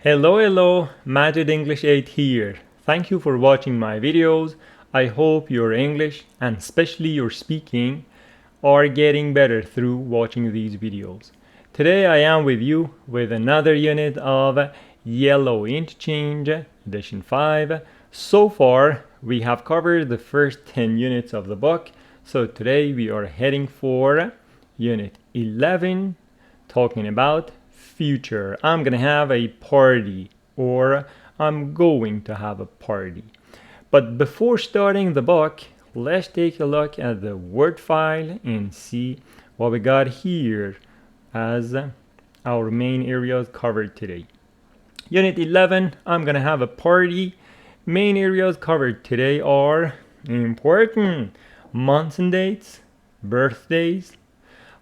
Hello, Magic English 8 here. Thank you for watching my videos. I hope your English and especially your speaking are getting better through watching these videos. Today I am with you with another unit of Yellow Interchange, edition 5. So far, we have covered the first 10 units of the book. So today we are heading for unit 11, talking about future. I'm gonna have a party, or I'm going to have a party. But before starting the book, let's take a look at the word file and see what we got here as our main areas covered today. Unit 11, I'm gonna have a party. Main areas covered today are important months and dates, birthdays,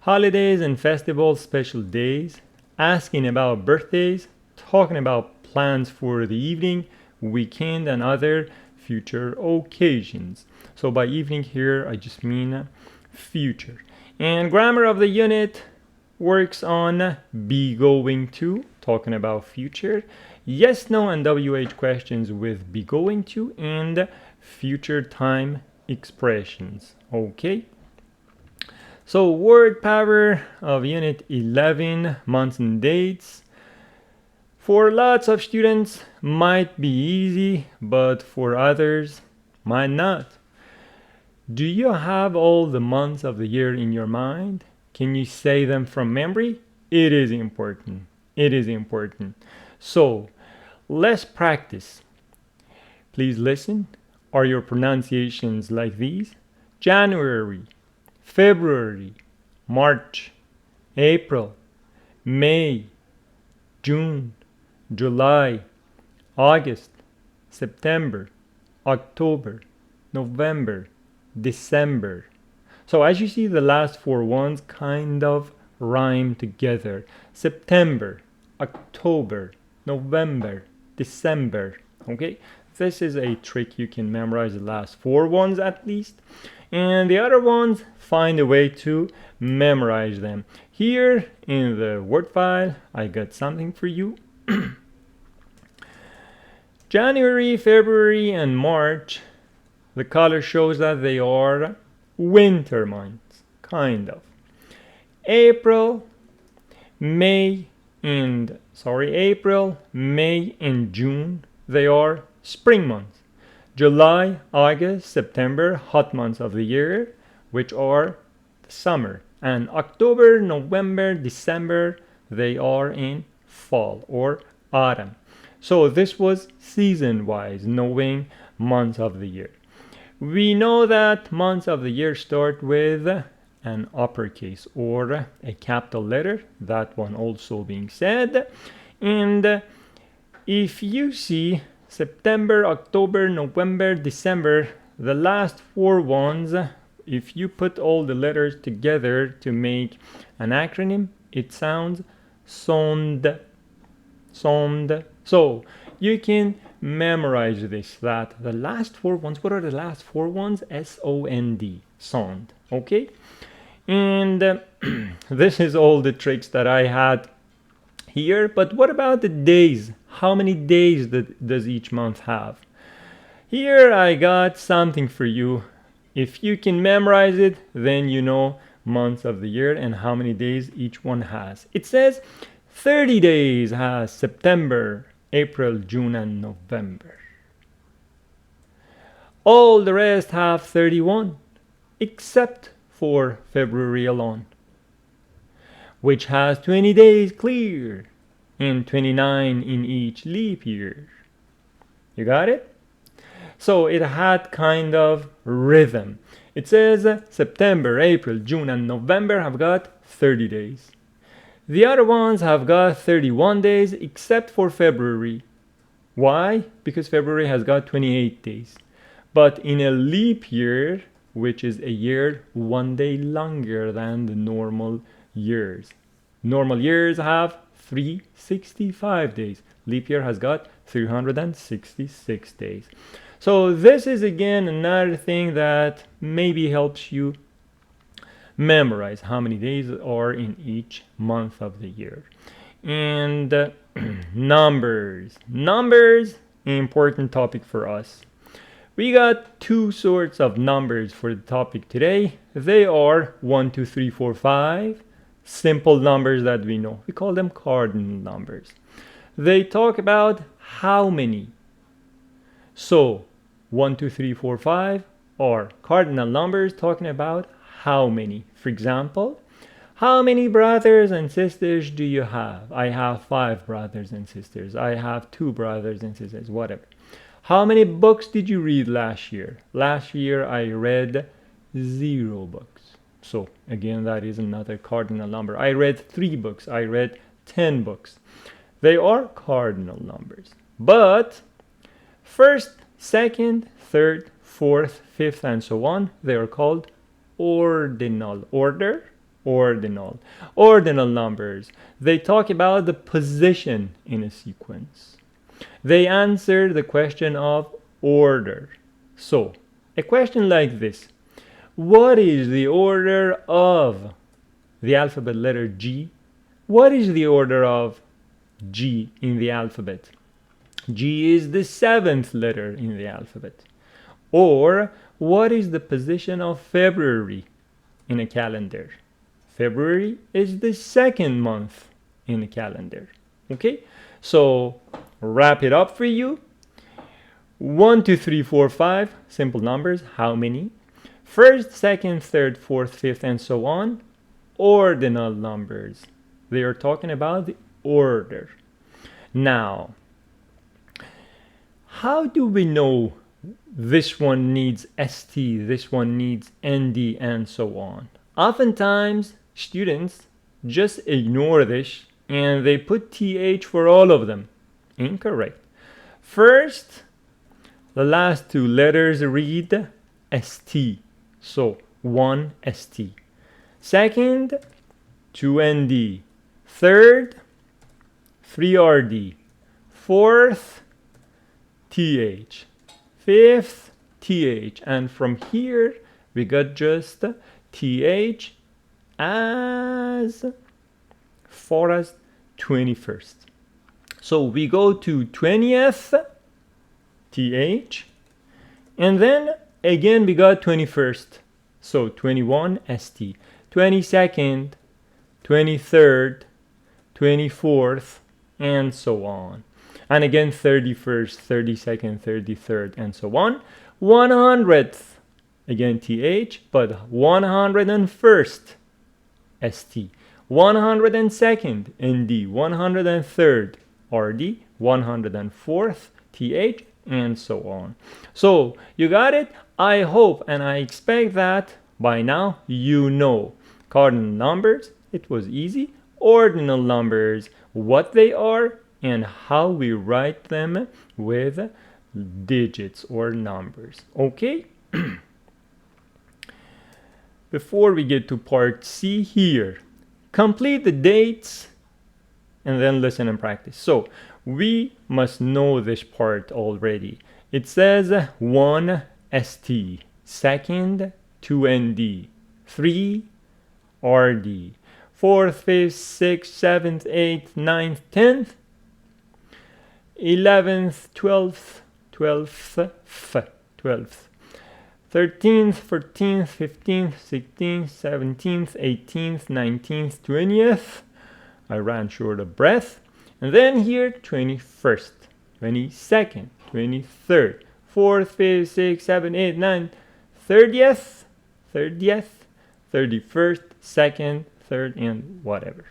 holidays and festivals, special days, asking about birthdays, talking about plans for the evening, weekend, and other future occasions. So by evening here, I just mean future. And grammar of the unit works on be going to, talking about future, yes, no, and WH questions with be going to, and future time expressions. Okay. So word power of unit 11, months and dates. For lots of students might be easy, but for others might not. Do you have all the months of the year in your mind? Can you say them from memory? It is important. It is important. So let's practice. Please listen. Are your pronunciations like these? January, February, March, April, May, June, July, August, September, October, November, December. So as you see, the last four ones kind of rhyme together. September, October, November, December. Okay, this is a trick. You can memorize the last four ones at least. And the other ones, find a way to memorize them. Here in the word file, I got something for you. January, February, and March, the color shows that they are winter months, kind of. April, May, and June, they are spring months. July, August, September, hot months of the year, which are the summer. And October, November, December, they are in fall or autumn. So this was season-wise, knowing months of the year. We know that months of the year start with an uppercase or a capital letter, that one also being said. And if you see September, October, November, December, the last four ones, if you put all the letters together to make an acronym, it sounds SOND. SOND. So you can memorize this, that the last four ones, what are the last four ones? SOND. SOND. Okay? And this is all the tricks that I had here. But what about the days? How many days does each month have? Here I got something for you. If you can memorize it, then you know months of the year and how many days each one has. It says 30 days has September, April, June, and November. All the rest have 31, except for February alone, which has 20 days clear and 29 in each leap year. You got it? So it had kind of rhythm. It says September, April, June, and November have got 30 days. The other ones have got 31 days except for February. Why? Because February has got 28 days. But in a leap year, which is a year 1 day longer than the normal years. Normal years have 365 days. Leap year has got 366 days. So this is again another thing that maybe helps you memorize how many days are in each month of the year. And Numbers. Numbers, important topic for us. We got two sorts of numbers for the topic today. They are 1, 2, 3, 4, 5. Simple numbers that we know. We call them cardinal numbers. They talk about how many. So 1, 2, 3, 4, 5 are cardinal numbers talking about how many. For example, how many brothers and sisters do you have? I have 5 brothers and sisters. I have 2 brothers and sisters, whatever. How many books did you read last year? Last year I read 0 books. So again, that is another cardinal number. I read 3 books. I read 10 books. They are cardinal numbers. But first, second, third, fourth, fifth, and so on, they are called ordinal. Ordinal numbers. They talk about the position in a sequence. They answer the question of order. So, a question like this. What is the order of the alphabet letter G? What is the order of G in the alphabet? G is the 7th letter in the alphabet. Or, what is the position of February in a calendar? February is the 2nd month in the calendar. Okay? So, wrap it up for you. 1, 2, 3, 4, 5, simple numbers. How many? First, second, third, fourth, fifth, and so on. Ordinal numbers. They are talking about the order. Now, how do we know this one needs ST, this one needs ND, and so on? Oftentimes, students just ignore this and they put TH for all of them. Incorrect. First, the last 2 letters read ST. So, 1 ST. Second, 2 ND. Third, 3 RD. Fourth, TH. Fifth, TH. And from here, we got just TH as far as 21st. So we go to 20th, TH, and then again we got 21st. So 21, ST, 22nd, 23rd, 24th, and so on. And again 31st, 32nd, 33rd, and so on. 100th, again TH, but 101st, ST. 102nd, ND. 103rd, RD. 104th, TH, and so on. So you got it? I hope and I expect that by now you know cardinal numbers. It was easy. Ordinal numbers, what they are and how we write them with digits or numbers. Okay? Before we get to part C here, complete the dates and then listen and practice. So we must know this part already. It says 1 ST, second 2 ND, 3 RD, 4th, 5th, 6th, 7th, 8th, 9th, 10th, 11th, 12th, 12th, 13th, 14th, 15th, 16th, 17th, 18th, 19th, 20th. I ran short of breath. And then here, 21st, 22nd, 23rd, 4th, 5th, 6th, 7th, 8th, 9th, 30th, 31st, 2nd, 3rd, and whatever.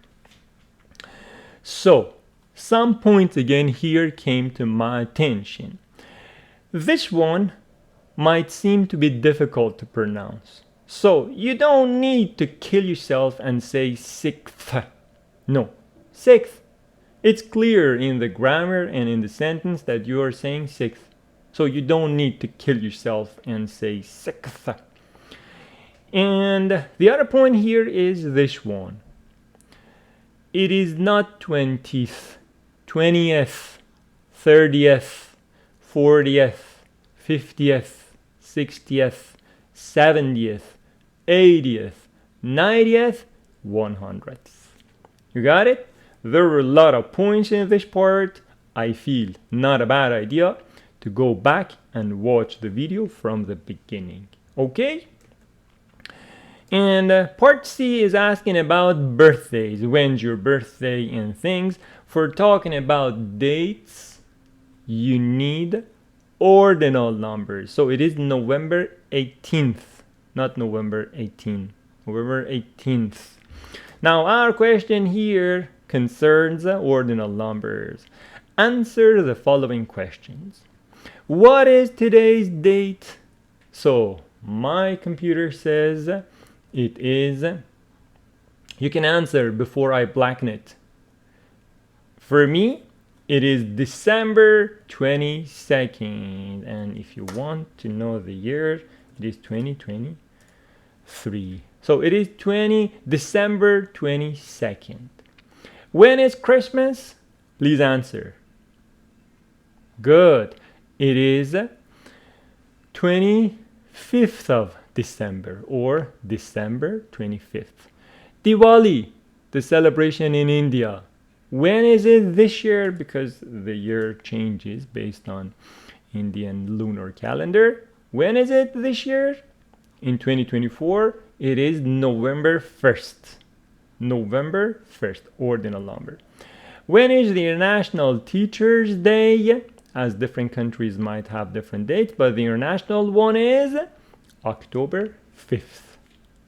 So, some points again here came to my attention. This one might seem to be difficult to pronounce. So, you don't need to kill yourself and say 6th. No, 6th. It's clear in the grammar and in the sentence that you are saying 6th. So you don't need to kill yourself and say 6th. And the other point here is this one. It is not 20th, 20th, 30th, 40th, 50th, 60th, 70th, 80th, 90th, 100th. You got it? there were a lot of points in this part. I feel not a bad idea to go back and watch the video from the beginning. Okay? And part C is asking about birthdays. When's your birthday and things. For talking about dates, you need ordinal numbers. So it is November 18th, not November 18th. November 18th. Now our question here concerns ordinal numbers. Answer the following questions. What is today's date? So my computer says it is, you can answer before I blacken it. For me, it is December 22nd. And if you want to know the year, it is 2023. So it is December 22nd. When is Christmas? Please answer. Good. It is 25th of December or December 25th. Diwali, the celebration in India. When is it this year? Because the year changes based on Indian lunar calendar. When is it this year? In 2024, it is November 1st. November 1st, ordinal number. When is the International Teachers' Day? As different countries might have different dates, but the international one is October 5th.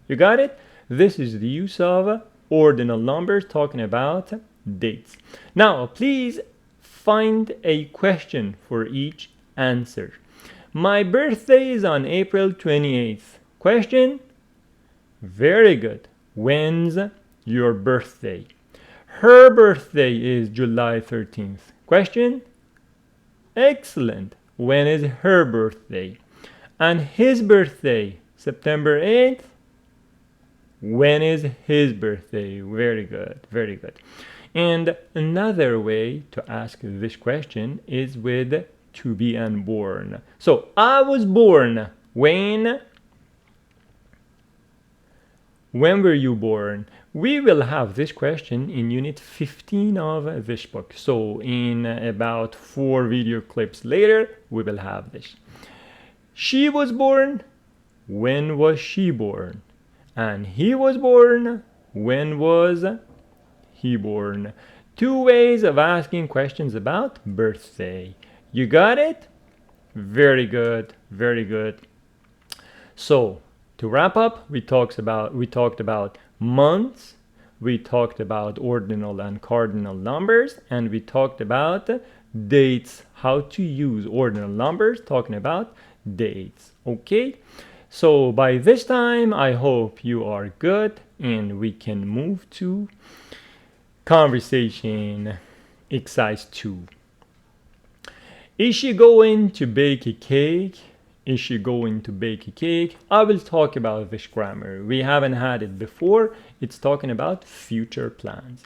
You got it? This is the use of ordinal numbers talking about dates. Now, please find a question for each answer. My birthday is on April 28th. Question? Very good. When's your birthday? Her birthday is July 13th. Question? Excellent. When is her birthday? And his birthday, September 8th. When is his birthday? Very good, very good. And another way to ask this question is with to be and born. So I was born when? When were you born? We will have this question in unit 15 of this book. So in about 4 video clips later, we will have this. She was born. When was she born? And he was born. When was he born? 2 ways of asking questions about birthday. You got it? Very good, very good. So to wrap up, we talked about months, we talked about ordinal and cardinal numbers, and we talked about dates, how to use ordinal numbers, talking about dates. Okay? So by this time, I hope you are good and we can move to conversation exercise 2. Is she going to bake a cake? Is she going to bake a cake? I will talk about this grammar. We haven't had it before. It's talking about future plans.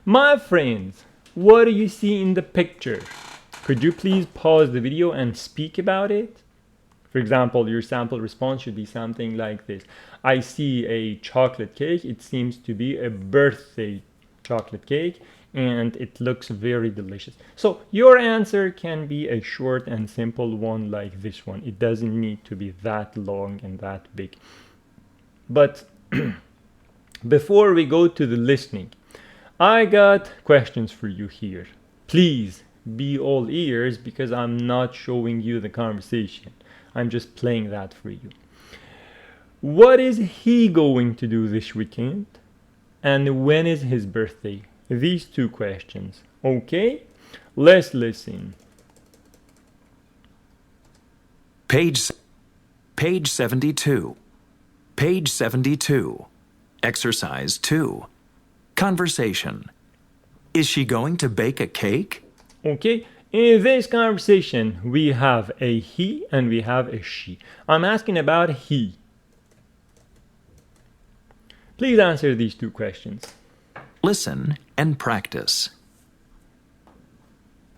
My friends, what do you see in the picture? Could you please pause the video and speak about it? For example, your sample response should be something like this. I see a chocolate cake. It seems to be a birthday chocolate cake and it looks very delicious. So your answer can be a short and simple one like this one. It doesn't need to be that long and that big. But before we go to the listening, I got questions for you here. Please be all ears because I'm not showing you the conversation. I'm just playing that for you. What is he going to do this weekend? And when is his birthday? These 2 questions. Okay? Let's listen. Page 72. Page 72. Exercise 2. Conversation. Is she going to bake a cake? Okay, in this conversation, we have a he and we have a she. I'm asking about he. Please answer these 2 questions. Listen and practice.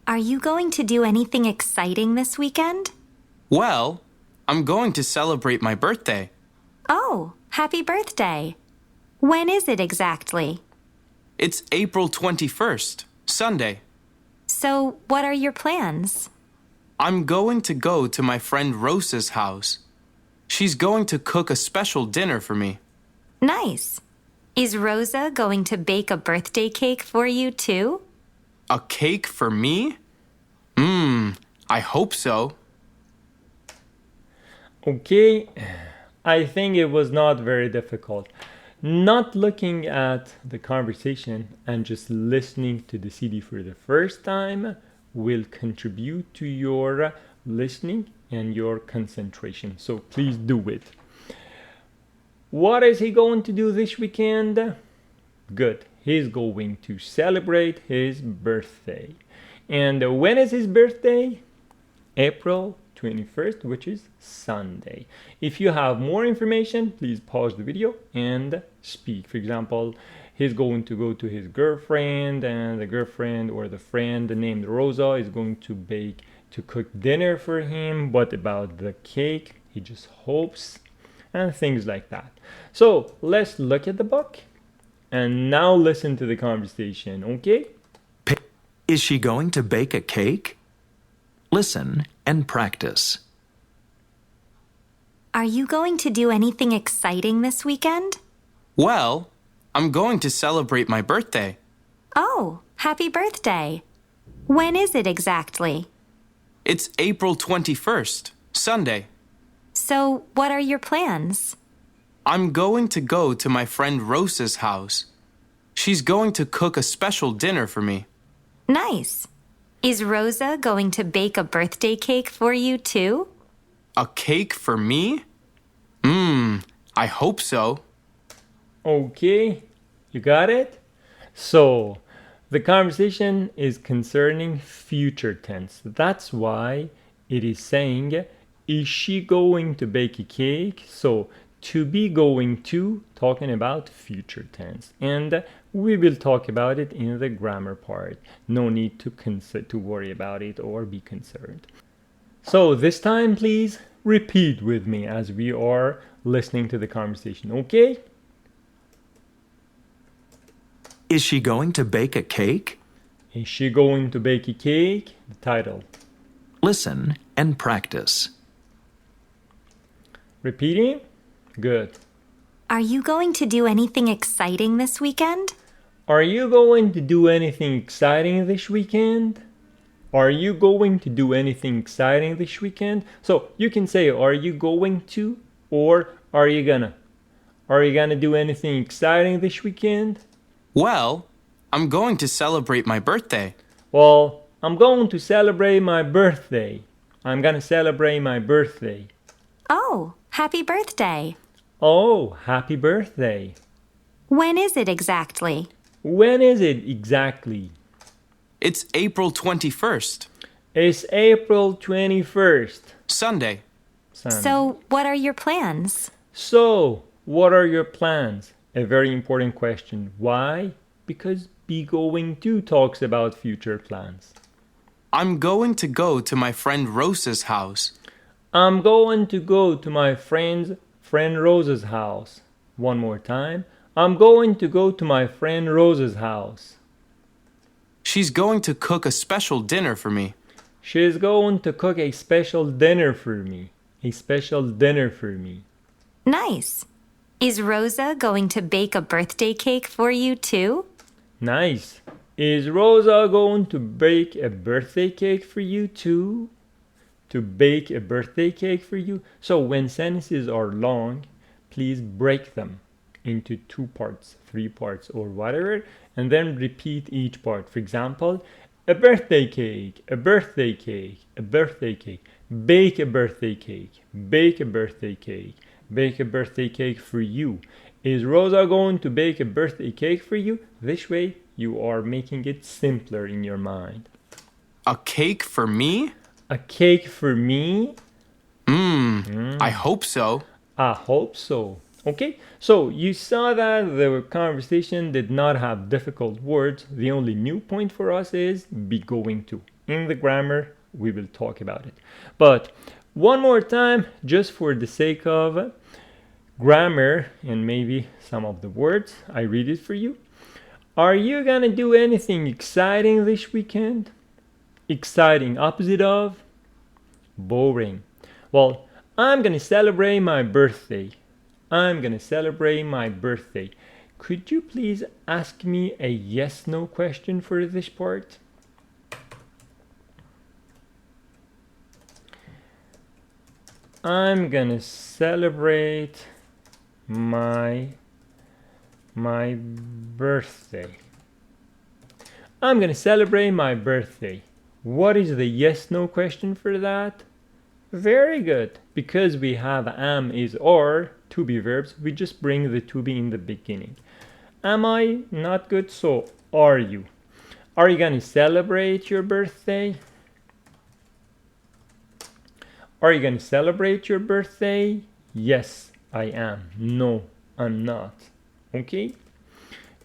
Are you going to do anything exciting this weekend? Well, I'm going to celebrate my birthday. Oh, happy birthday. When is it exactly? It's April 21st, Sunday. So, what are your plans? I'm going to go to my friend Rosa's house. She's going to cook a special dinner for me. Nice. Is Rosa going to bake a birthday cake for you too? A cake for me? I hope so. Okay, I think it was not very difficult. Not looking at the conversation and just listening to the CD for the first time will contribute to your listening and your concentration. So please do it. What is he going to do this weekend? Good. He's going to celebrate his birthday. And when is his birthday? April 21st, which is Sunday. If you have more information, please pause the video and speak. For example, he's going to go to his girlfriend, and the girlfriend or the friend named Rosa is going to cook dinner for him. What about the cake? He just hopes, and things like that. So let's look at the book and now listen to the conversation, okay? Is she going to bake a cake? Listen and practice. Are you going to do anything exciting this weekend? Well, I'm going to celebrate my birthday. Oh, happy birthday. When is it exactly? It's April 21st, Sunday. So, what are your plans? I'm going to go to my friend Rosa's house. She's going to cook a special dinner for me. Nice. Is Rosa going to bake a birthday cake for you too? A cake for me? I hope so. Okay, you got it? So, the conversation is concerning future tense. That's why it is saying, is she going to bake a cake? So, to be going to, talking about future tense. And we will talk about it in the grammar part. No need to worry about it or be concerned. So this time, please repeat with me as we are listening to the conversation, okay? Is she going to bake a cake? Is she going to bake a cake? The title. Listen and practice. Repeating? Good. Are you going to do anything exciting this weekend? Are you going to do anything exciting this weekend? Are you going to do anything exciting this weekend? So you can say, are you going to, or are you gonna? Are you gonna do anything exciting this weekend? Well, I'm going to celebrate my birthday. Well, I'm going to celebrate my birthday. I'm gonna celebrate my birthday. Oh, happy birthday. Oh, happy birthday. When is it exactly? When is it exactly? It's April 21st, It's April 21st. Sunday. Sunday. So, what are your plans? So, what are your plans? A very important question. Why? Because be going to talks about future plans. I'm going to go to my friend Rosa's house. I'm going to go to my friend Rosa's house. One more time. I'm going to go to my friend Rosa's house. She's going to cook a special dinner for me. She's going to cook a special dinner for me. A special dinner for me. Nice. Is Rosa going to bake a birthday cake for you too? Nice. Is Rosa going to bake a birthday cake for you too? To bake a birthday cake for you? So when sentences are long, please break them into 2 parts, 3 parts, or whatever, and then repeat each part. For example, a birthday cake, a birthday cake, a birthday cake, bake a birthday cake, bake a birthday cake, bake a birthday cake for you. Is Rosa going to bake a birthday cake for you? This way, you are making it simpler in your mind. A cake for me? A cake for me? I hope so. I hope so. Okay, so you saw that the conversation did not have difficult words. The only new point for us is be going to. In the grammar, we will talk about it. But one more time, just for the sake of grammar and maybe some of the words, I read it for you. Are you gonna do anything exciting this weekend? Exciting, opposite of boring. Well, I'm gonna celebrate my birthday. I'm gonna celebrate my birthday. Could you please ask me a yes/no question for this part? I'm gonna celebrate my birthday. I'm gonna celebrate my birthday. What is the yes/no question for that? Very good. Because we have am, is, or to be verbs, we just bring the to be in the beginning. Am I? Not good. So are you? Are you gonna celebrate your birthday? Are you gonna celebrate your birthday? Yes, I am. No, I'm not. Okay?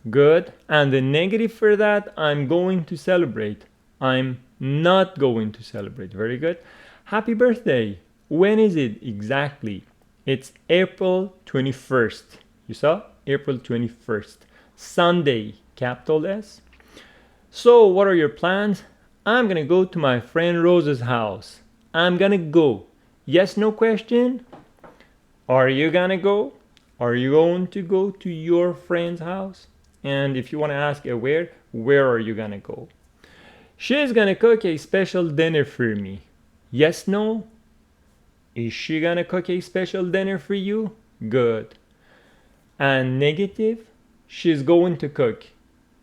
Good. And the negative for that, I'm going to celebrate. I'm not going to celebrate. Very good. Happy birthday. When is it exactly? It's April 21st. You saw? April 21st. Sunday, capital S. So, what are your plans? I'm gonna go to my friend Rose's house. I'm gonna go. Yes, no question? Are you gonna go? Are you going to go to your friend's house? And if you want to ask where are you gonna go? She's gonna cook a special dinner for me. Yes, no? Is she gonna cook a special dinner for you? Good. And negative? She's going to cook.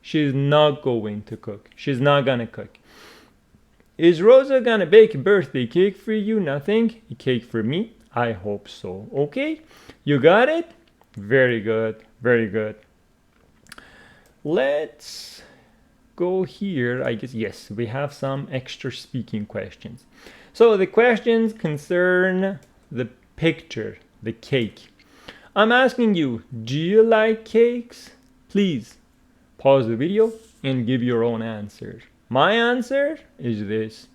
She's not going to cook. She's not gonna cook. Is Rosa gonna bake a birthday cake for you? Nothing. A cake for me? I hope so. Okay? You got it? Very good. Very good. Let's go here. I guess, yes, we have some extra speaking questions. So the questions concern the picture, the cake. I'm asking you, do you like cakes? Please pause the video and give your own answer. My answer is this.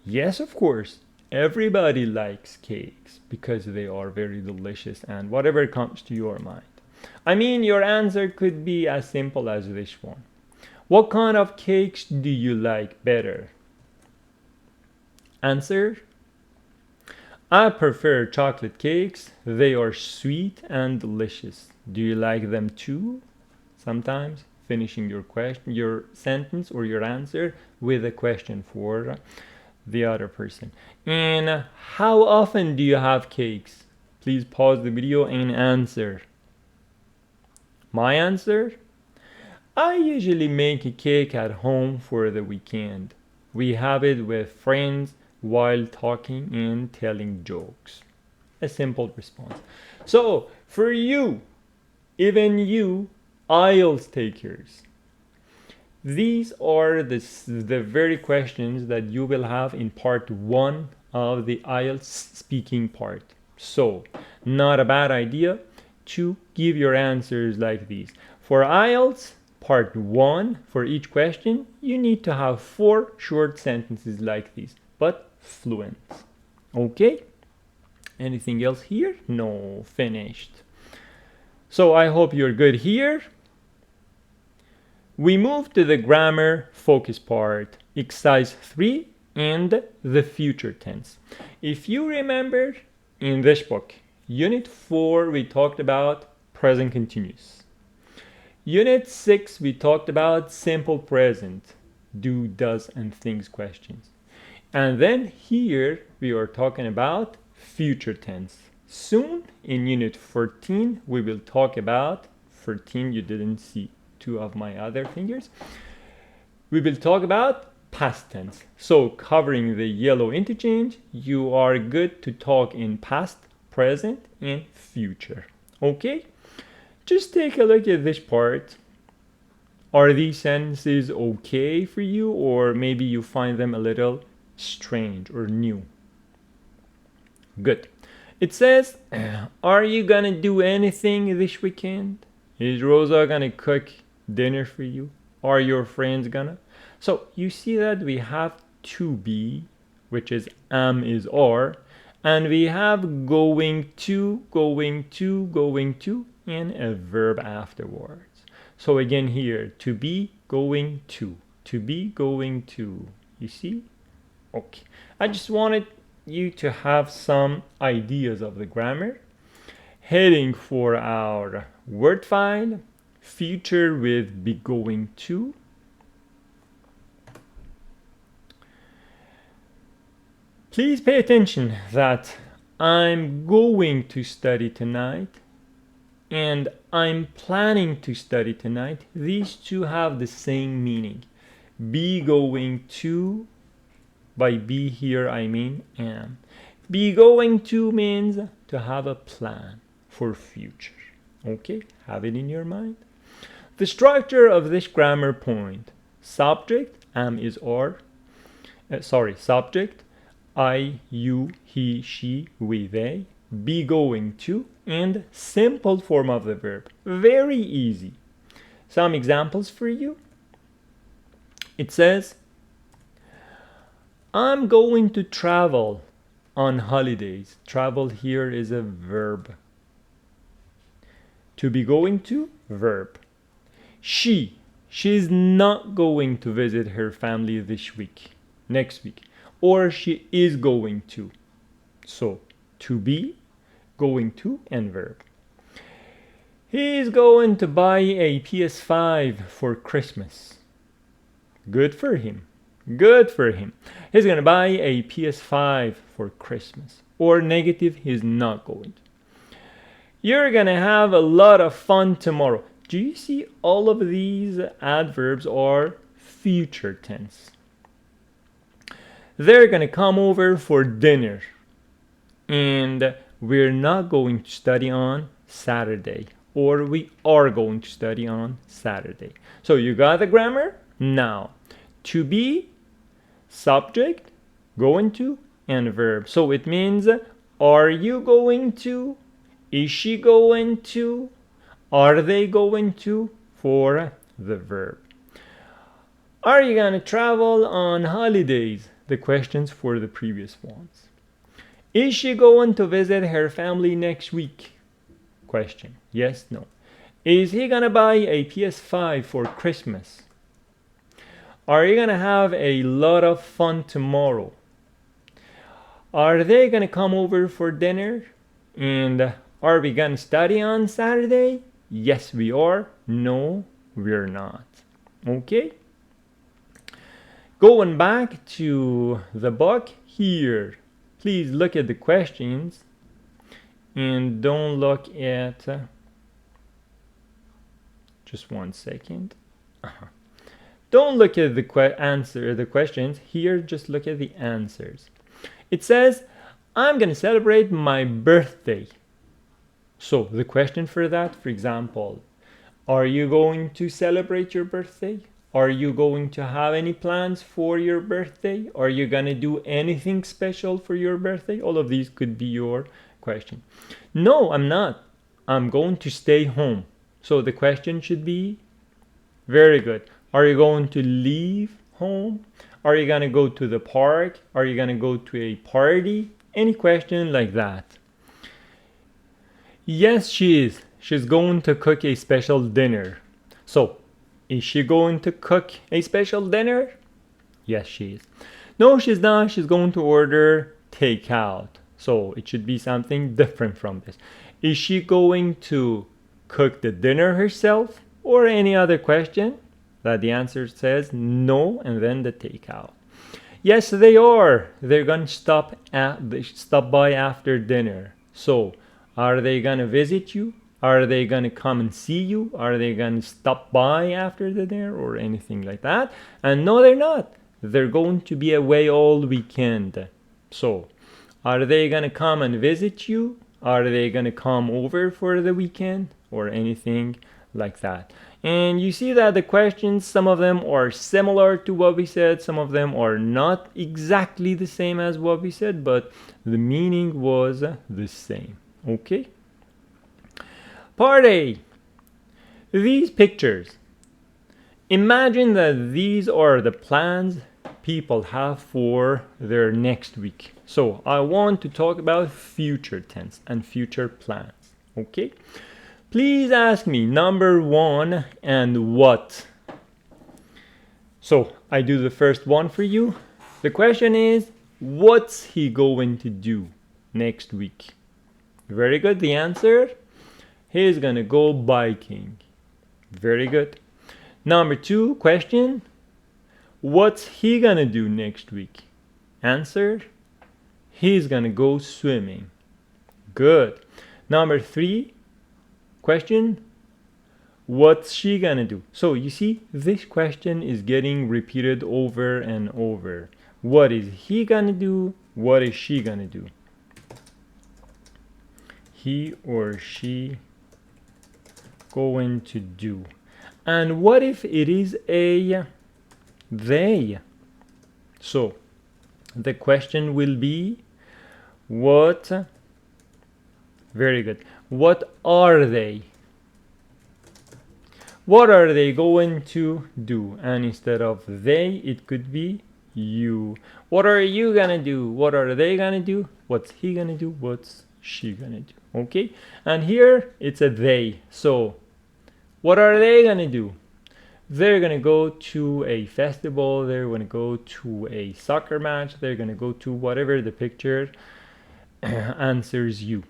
Yes, of course, everybody likes cakes because they are very delicious and whatever comes to your mind. I mean, your answer could be as simple as this one. What kind of cakes do you like better? Answer. I prefer chocolate cakes. They are sweet and delicious. Do you like them too? Sometimes finishing your question, your sentence or your answer with a question for the other person. And how often do you have cakes? Please pause the video and answer. My answer? I usually make a cake at home for the weekend. We have it with friends while talking and telling jokes. A simple response. So, for you, even you, IELTS takers, these are the very questions that you will have in part 1 of the IELTS speaking part. So, not a bad idea to give your answers like these. For IELTS, part 1, for each question, you need to have 4 short sentences like these, but fluent. Okay? Anything else here? No, finished. So I hope you're good here. We move to the grammar focus part, exercise 3 and the future tense. If you remember, in this book, Unit 4, we talked about present continuous. Unit 6, we talked about simple present, do, does, and things questions. And then here, we are talking about future tense. Soon, in Unit 14, we will talk about 14, you didn't see 2 of my other fingers. We will talk about past tense. So, covering the yellow interchange, you are good to talk in past, present, and future. Okay? Just take a look at this part. Are these sentences okay for you, or maybe you find them a little strange or new? Good. It says, are you gonna do anything this weekend? Is Rosa gonna cook dinner for you? Are your friends gonna? So you see that we have to be, which is am, is, are, and we have going to, and a verb afterwards. So again here, to be going to. To be going to. You see? Okay. I just wanted you to have some ideas of the grammar. Heading for our word file, future with be going to. Please pay attention that I'm going to study tonight and I'm planning to study tonight. These two have the same meaning. Be going to, by be here I mean am. Be going to means to have a plan for future. Okay, have it in your mind. The structure of this grammar point: subject, am is are. Subject, I, you, he, she, we, they. Be going to, and simple form of the verb. Very easy. Some examples for you. It says, I'm going to travel on holidays. Travel here is a verb. To be going to, verb. She's not going to visit her family this week, next week, or she is going to. So, to be, going to, and verb. He's going to buy a PS5 for Christmas. Good for him. Good for him. He's going to buy a PS5 for Christmas. Or negative, he's not going to. You're going to have a lot of fun tomorrow. Do you see all of these adverbs are future tense? They're going to come over for dinner. And we're not going to study on Saturday. Or we are going to study on Saturday. So you got the grammar? Now, to be, subject, going to, and verb. So it means, are you going to? Is she going to? Are they going to? For the verb. Are you going to travel on holidays? The questions for the previous ones. Is she going to visit her family next week? Question. Yes, no. Is he going to buy a PS5 for Christmas? Are you going to have a lot of fun tomorrow? Are they going to come over for dinner? And are we going to study on Saturday? Yes, we are. No, we're not. Okay? Going back to the book here. Please look at the questions and don't look at... just one second. Don't look at the questions. Here, just look at the answers. It says, I'm going to celebrate my birthday. So the question for that, for example, are you going to celebrate your birthday? Are you going to have any plans for your birthday? Are you going to do anything special for your birthday? All of these could be your question. No, I'm not. I'm going to stay home. So the question should be, very good. Are you going to leave home? Are you going to go to the park? Are you going to go to a party? Any question like that. Yes, she is. She's going to cook a special dinner. So, is she going to cook a special dinner? Yes, she is. No, she's not. She's going to order takeout. So, it should be something different from this. Is she going to cook the dinner herself? Or any other question that the answer says no and then the takeout. Yes, they are. They're going to stop by after dinner. So, are they going to visit you? Are they going to come and see you? Are they going to stop by after the dinner or anything like that? And no, they're not. They're going to be away all weekend. So, are they going to come and visit you? Are they going to come over for the weekend or anything like that? And you see that the questions, some of them are similar to what we said, some of them are not exactly the same as what we said, but the meaning was the same. Okay? Part A. These pictures. Imagine that these are the plans people have for their next week. So I want to talk about future tense and future plans. Okay? Please ask me number 1 and what. So I do the first one for you. The question is, what's he going to do next week? Very good. The answer, he's gonna go biking. Very good. Number 2 question, what's he gonna do next week? Answer, he's gonna go swimming. Good. Number 3 question, what's she gonna do? So you see, this question is getting repeated over and over. What is he gonna do? What is she gonna do? He or she going to do. And what if it is a they? So the question will be, what? Very good. What are they? What are they going to do? And instead of they, it could be you. What are you gonna do? What are they gonna do? What's he gonna do? What's she gonna do? Okay, and here it's a they. So what are they gonna do? They're gonna go to a festival, they're gonna go to a soccer match, they're gonna go to whatever the picture answers you.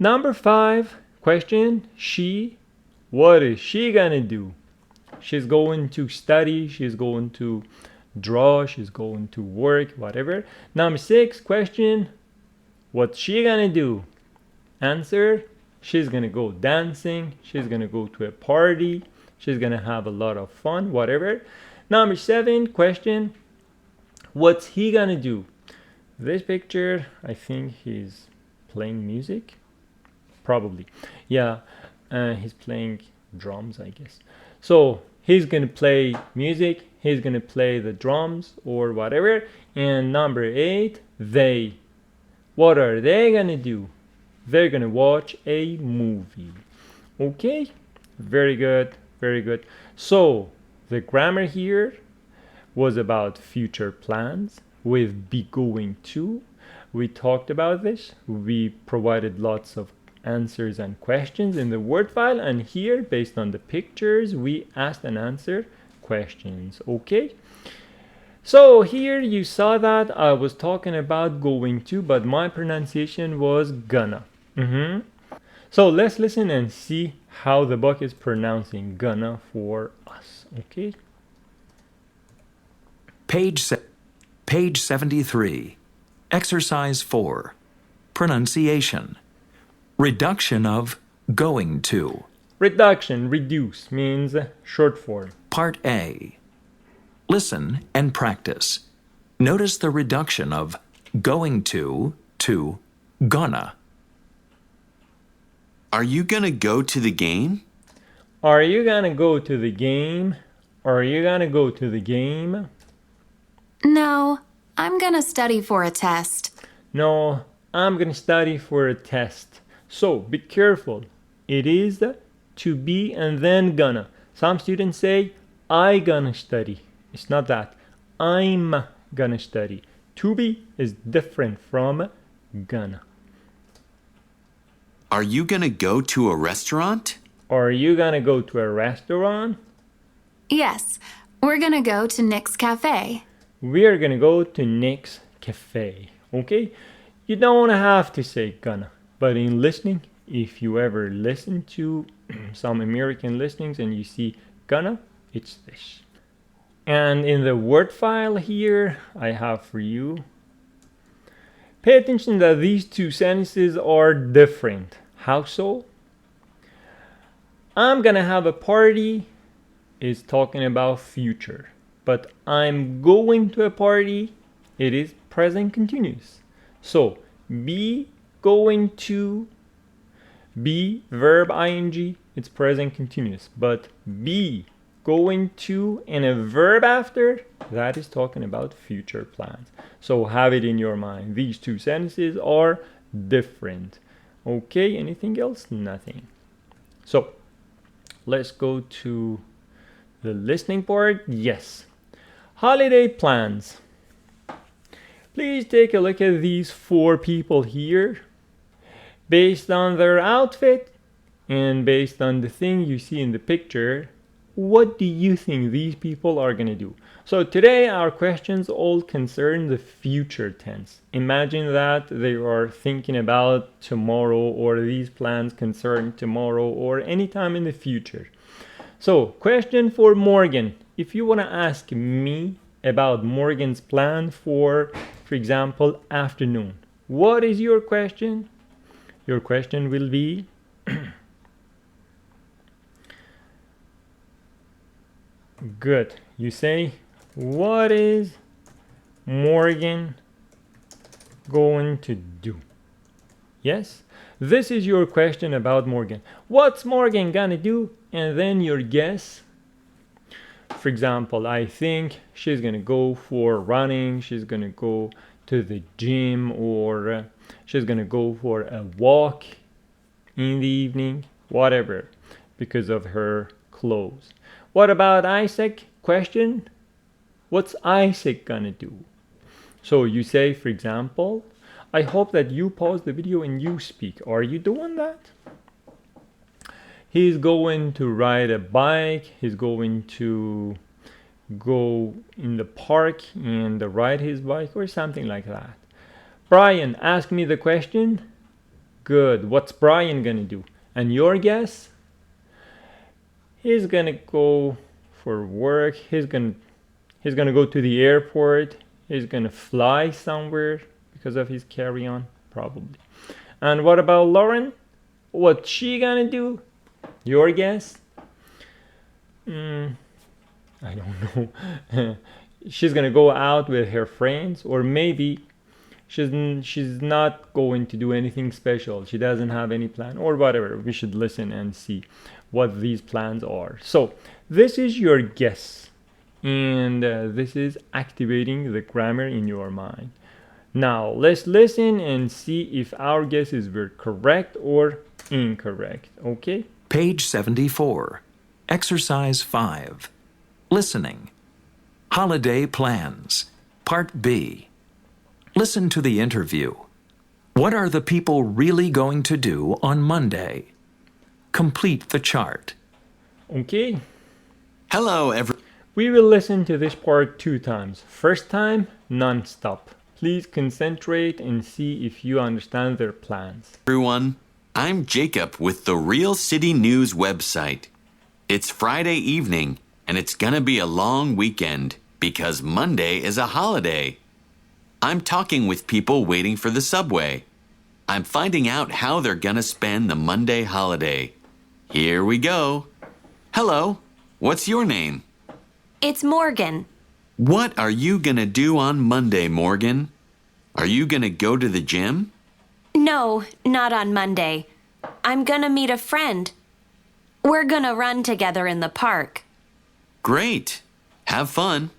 Number 5 question, she, what is she gonna do? She's going to study, she's going to draw, she's going to work, whatever. Number 6 question, what's she gonna do? Answer, she's gonna go dancing, she's gonna go to a party, she's gonna have a lot of fun, whatever. Number 7 question, what's he gonna do? This picture, I think he's playing music, probably. Yeah, he's playing drums, I guess. So he's gonna play music, he's gonna play the drums or whatever. And number 8, they, what are they gonna do? They're gonna watch a movie. Okay, very good, very good. So the grammar here was about future plans with be going to. We talked about this. We provided lots of answers and questions in the word file, and here, based on the pictures, we asked and answered questions. Okay, so here you saw that I was talking about going to, but my pronunciation was gonna. So let's listen and see how the book is pronouncing gonna for us. Okay, Page 73. Exercise 4. Pronunciation. Reduction of going to. reduction, reduce, means short form. Part A. Listen and practice. Notice the reduction of going to gonna. Are you gonna go to the game? Are you gonna go to the game? Are you gonna go to the game? No, I'm gonna study for a test. No, I'm gonna study for a test. So be careful. It is to be and then gonna. Some students say, I gonna study. It's not that. I'm gonna study. To be is different from gonna. Are you gonna go to a restaurant? Are you gonna go to a restaurant? Yes, we're gonna go to Nick's Cafe. We're gonna go to Nick's Cafe. Okay? You don't have to say gonna, but in listening, if you ever listen to some American listenings and you see gonna, it's this. And in the word file here, I have for you, pay attention that these two sentences are different. How so? I'm gonna have a party is talking about future, but I'm going to a party, it is present continuous. So be going to, be verb ing, it's present continuous, but be going to and a verb after, that is talking about future plans. So have it in your mind. These two sentences are different. Okay, anything else? Nothing. So let's go to the listening part. Yes. Holiday plans. Please take a look at these 4 people here. Based on their outfit, And based on the thing you see in the picture, what do you think these people are going to do? So today our questions all concern the future tense. Imagine that they are thinking about tomorrow, or these plans concern tomorrow or any time in the future. So question for Morgan. If you want to ask me about Morgan's plan for example, afternoon, what is your question? Your question will be good. You say, what is Morgan going to do? Yes, this is your question about Morgan. What's Morgan gonna do? And then your guess. For example, I think she's gonna go for running, she's gonna go to the gym, or she's gonna go for a walk in the evening, whatever, because of her clothes. What about Isaac? Question, what's Isaac gonna do? So you say, for example, I hope that you pause the video and you speak. Are you doing that? He's going to ride a bike, he's going to go in the park and ride his bike, or something like that. Brian, ask me the question. Good. What's Brian gonna do? And your guess? He's gonna go for work. He's gonna go to the airport. He's gonna fly somewhere because of his carry-on, probably. And what about Lauren? What's she gonna do? Your guess? I don't know. She's gonna go out with her friends, or maybe she's not going to do anything special. She doesn't have any plan, or whatever. We should listen and see what these plans are. So this is your guess, and this is activating the grammar in your mind. Now let's listen and see if our guesses were correct or incorrect. Okay? Page 74. Exercise 5. Listening. Holiday plans. Part B. Listen to the interview. What are the people really going to do on Monday? Complete the chart. Okay. Hello, We will listen to this part 2 times. First time, non-stop. Please concentrate and see if you understand their plans. everyone. I'm Jacob with the Real City News website. It's Friday evening, and it's gonna be a long weekend because Monday is a holiday. I'm talking with people waiting for the subway. I'm finding out how they're gonna spend the Monday holiday. Here we go. Hello, what's your name? It's Morgan. What are you gonna do on Monday, Morgan? Are you gonna go to the gym? No, not on Monday. I'm gonna meet a friend. We're gonna run together in the park. Great. Have fun.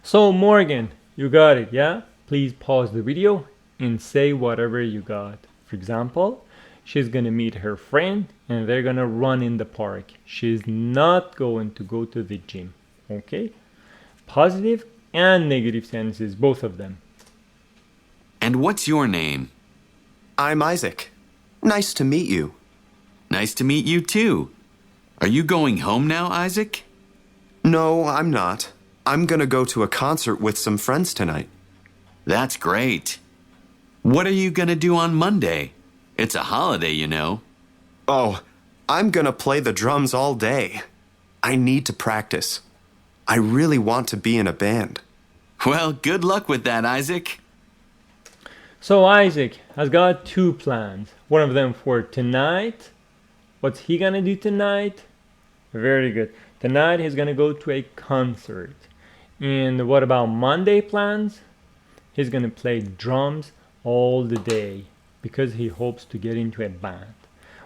So Morgan, you got it, yeah? Please pause the video and say whatever you got. For example, she's gonna meet her friend and they're gonna run in the park. She's not going to go to the gym. Okay? Positive and negative sentences, both of them. And what's your name? I'm Isaac. Nice to meet you. Nice to meet you too. Are you going home now, Isaac? No, I'm not. I'm gonna go to a concert with some friends tonight. That's great. What are you gonna do on Monday? It's a holiday, you know. Oh, I'm gonna play the drums all day. I need to practice. I really want to be in a band. Well, good luck with that, Isaac. So Isaac has got 2 plans. One of them for tonight. What's he gonna do tonight? Very good. Tonight he's gonna go to a concert. And what about Monday plans? He's gonna play drums all the day because he hopes to get into a band.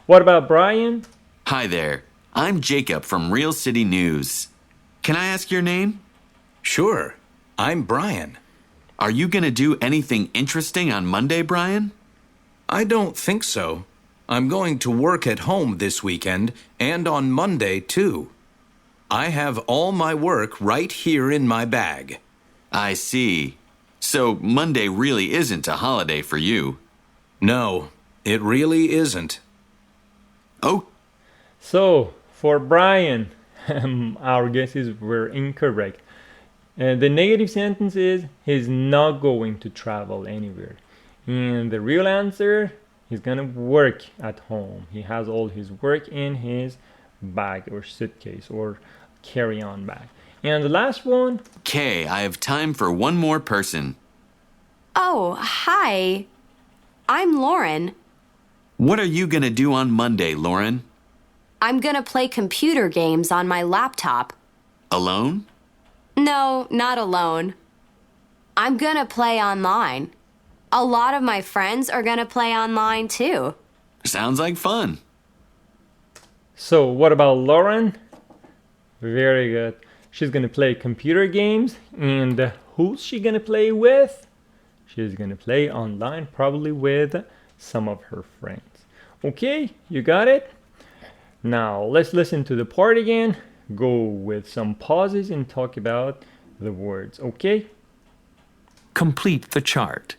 What about Brian? Hi there. I'm Jacob from Real City News. Can I ask your name? Sure. I'm Brian. Are you gonna do anything interesting on Monday, Brian? I don't think so. I'm going to work at home this weekend and on Monday, too. I have all my work right here in my bag. I see. So Monday really isn't a holiday for you. No, it really isn't. Oh, So, for Brian, our guesses were incorrect. The negative sentence is he's not going to travel anywhere. And the real answer, he's gonna work at home. He has all his work in his bag or suitcase or carry-on bag. And the last one, okay, I have time for one more person. Oh, hi. I'm Lauren. What are you gonna do on Monday, Lauren? I'm gonna play computer games on my laptop. Alone? No, not alone. I'm gonna play online. A lot of my friends are gonna play online too. Sounds like fun. so what about Lauren? Very good. She's gonna play computer games, and who's she gonna play with? She's gonna play online, probably with some of her friends. Okay, you got it? Now let's listen to the part again. Go with some pauses and talk about the words, okay? Complete the chart.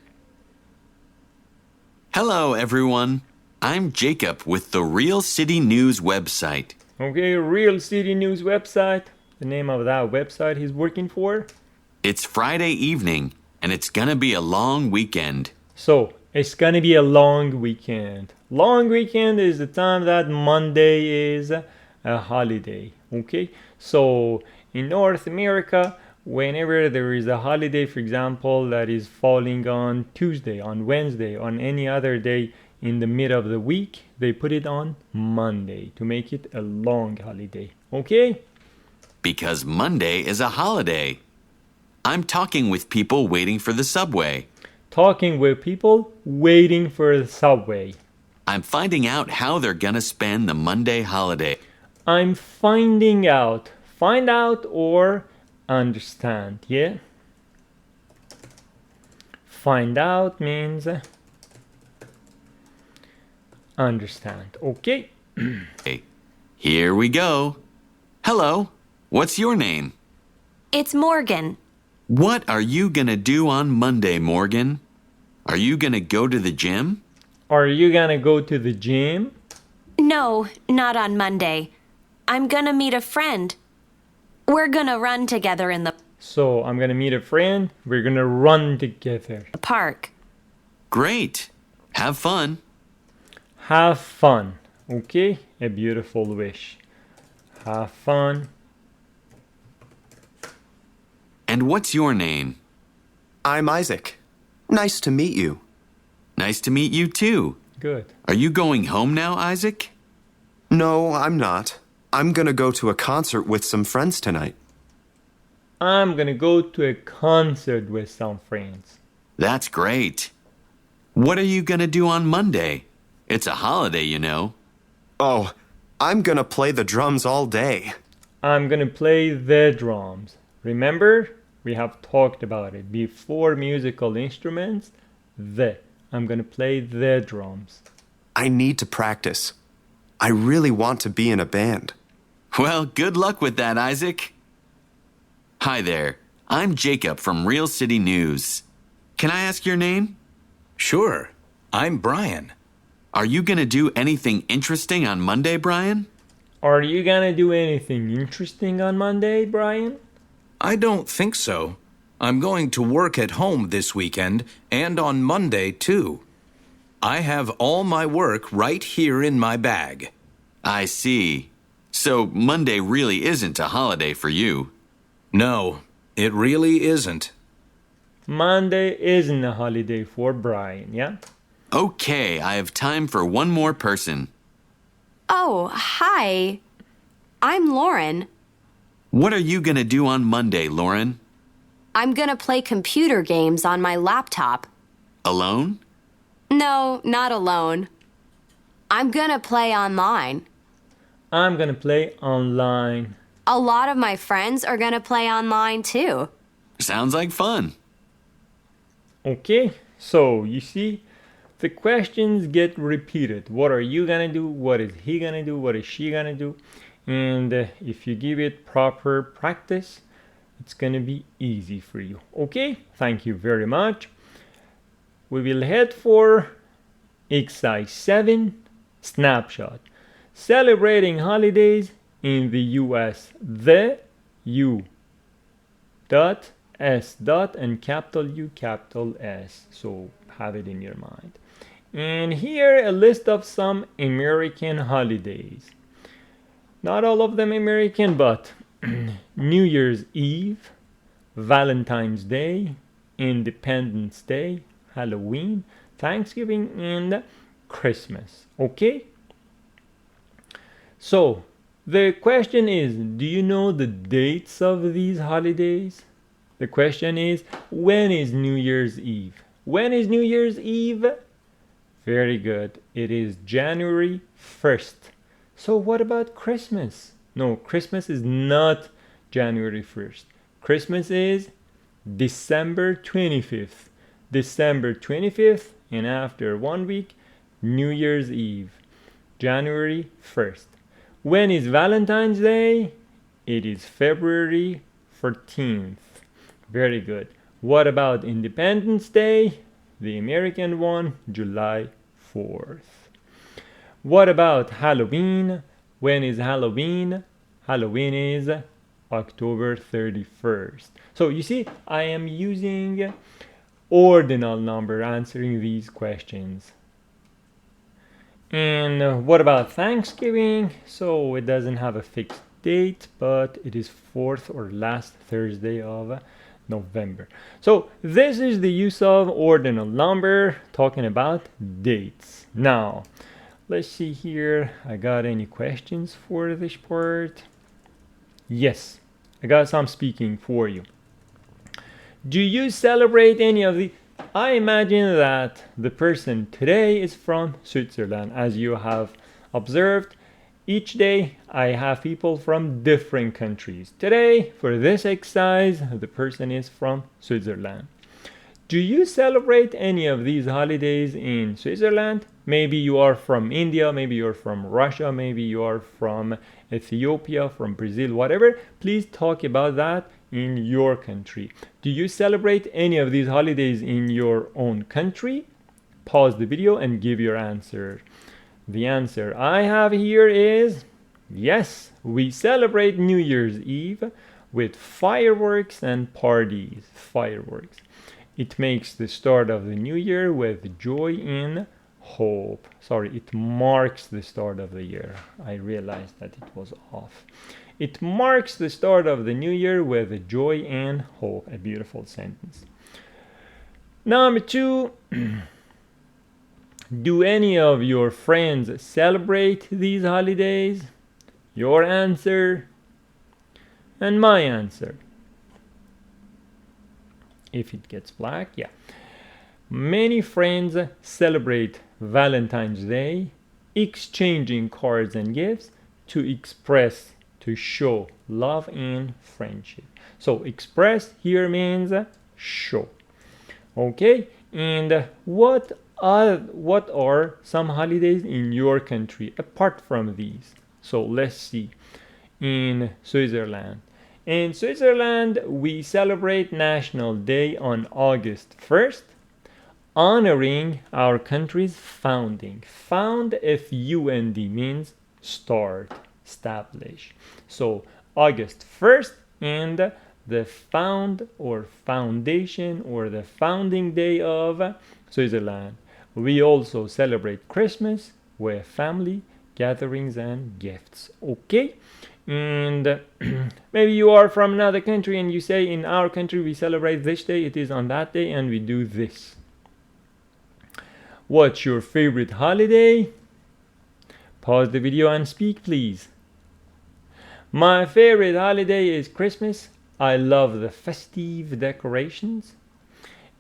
Hello, everyone. I'm Jacob with the Real City News website. Okay, Real City News website. The name of that website he's working for. It's Friday evening, and it's gonna be a long weekend. So, it's gonna be a long weekend. Long weekend is the time that Monday is a holiday. Okay, so in North America, whenever there is a holiday, for example, that is falling on Tuesday, on Wednesday, on any other day in the mid of the week, they put it on Monday to make it a long holiday. Okay? Because Monday is a holiday. I'm talking with people waiting for the subway. Talking with people waiting for the subway. I'm finding out how they're gonna spend the Monday holiday. I'm finding out. Find out or understand, yeah? Find out means understand. Okay. Okay, here we go. Hello, what's your name? It's Morgan. What are you gonna do on Monday, Morgan? Are you gonna go to the gym? Are you gonna go to the gym? No, not on Monday. I'm gonna meet a friend. We're gonna run together in the So I'm gonna meet a friend. We're gonna run together. park. Great. Have fun. Have fun. Okay? A beautiful wish. Have fun. And what's your name? I'm Isaac. Nice to meet you. Nice to meet you too. Good. Are you going home now, Isaac? No, I'm not. I'm gonna go to a concert with some friends tonight. I'm gonna go to a concert with some friends. That's great. What are you gonna do on Monday? It's a holiday, you know. Oh, I'm gonna play the drums all day. I'm gonna play the drums. Remember? We have talked about it. Before musical instruments, I'm gonna play the drums. I need to practice. I really want to be in a band. Well, good luck with that, Isaac. Hi there. I'm Jacob from Real City News. Can I ask your name? Sure. I'm Brian. Are you gonna do anything interesting on Monday, Brian? Are you gonna do anything interesting on Monday, Brian? I don't think so. I'm going to work at home this weekend and on Monday too. I have all my work right here in my bag. I see. So Monday really isn't a holiday for you. No, it really isn't. Monday isn't a holiday for Brian, yeah? Okay, I have time for one more person. Oh, hi. I'm Lauren. What are you gonna do on Monday, Lauren? I'm gonna play computer games on my laptop. Alone? No, not alone. I'm gonna play online. I'm gonna play online. A lot of my friends are gonna play online too. Sounds like fun. Okay, so you see, the questions get repeated. What are you gonna do? What is he gonna do? What is she gonna do? And if you give it proper practice, it's gonna be easy for you. Okay, thank you very much. We will head for exercise 7, snapshot. celebrating holidays in the US. The U dot S dot and capital U capital S. So have it in your mind. And here a list of some American holidays. Not all of them American, but New Year's Eve, Valentine's Day, Independence Day, Halloween, Thanksgiving, and Christmas. Okay? So, the question is, do you know the dates of these holidays? The question is, when is New Year's Eve? When is New Year's Eve? Very good. It is January 1st. So what about Christmas? No, Christmas is not January 1st. Christmas is December 25th. December 25th, and after 1 week, New Year's Eve, January 1st. When is Valentine's Day? It is February 14th. Very good. What about Independence Day? The American one, July 4th. What about Halloween? When is Halloween? Halloween is October 31st. So you see, I am using ordinal number answering these questions. And what about Thanksgiving? So it doesn't have a fixed date, but it is 4th or last Thursday of November. So this is the use of ordinal number talking about dates. Now, let's see here. I got any questions for this part? Yes, I got some speaking for you. Do you celebrate any of the... I imagine that the person today is from Switzerland. As you have observed, each day I have people from different countries. Today, for this exercise, the person is from Switzerland. Do you celebrate any of these holidays in Switzerland? Maybe you are from India, maybe you're from Russia, maybe you are from Ethiopia, from Brazil, whatever. Please talk about that in your country. Do you celebrate any of these holidays in your own country? Pause the video and give your answer. The answer I have here is yes, we celebrate New Year's Eve with fireworks and parties. Fireworks. It makes the start of the new year with joy and hope. Sorry, it marks the start of the year. I realized that it was off. It marks the start of the new year with joy and hope. A beautiful sentence. Number 2. Do any of your friends celebrate these holidays? Your answer and my answer. If it gets black, yeah. Many friends celebrate Valentine's Day, exchanging cards and gifts to express, to show love and friendship. So express here means show. Okay, and what are some holidays in your country apart from these? So let's see. In Switzerland. In Switzerland, we celebrate National Day on August 1st, honoring our country's founding. Found, F-U-N-D, means start, establish. So August 1st and the found or foundation or the founding day of Switzerland. We also celebrate Christmas with family gatherings and gifts. Okay? And maybe you are from another country and you say, in our country we celebrate this day, it is on that day, and we do this. What's your favorite holiday? Pause the video and speak, please. My favorite holiday is Christmas. I love the festive decorations,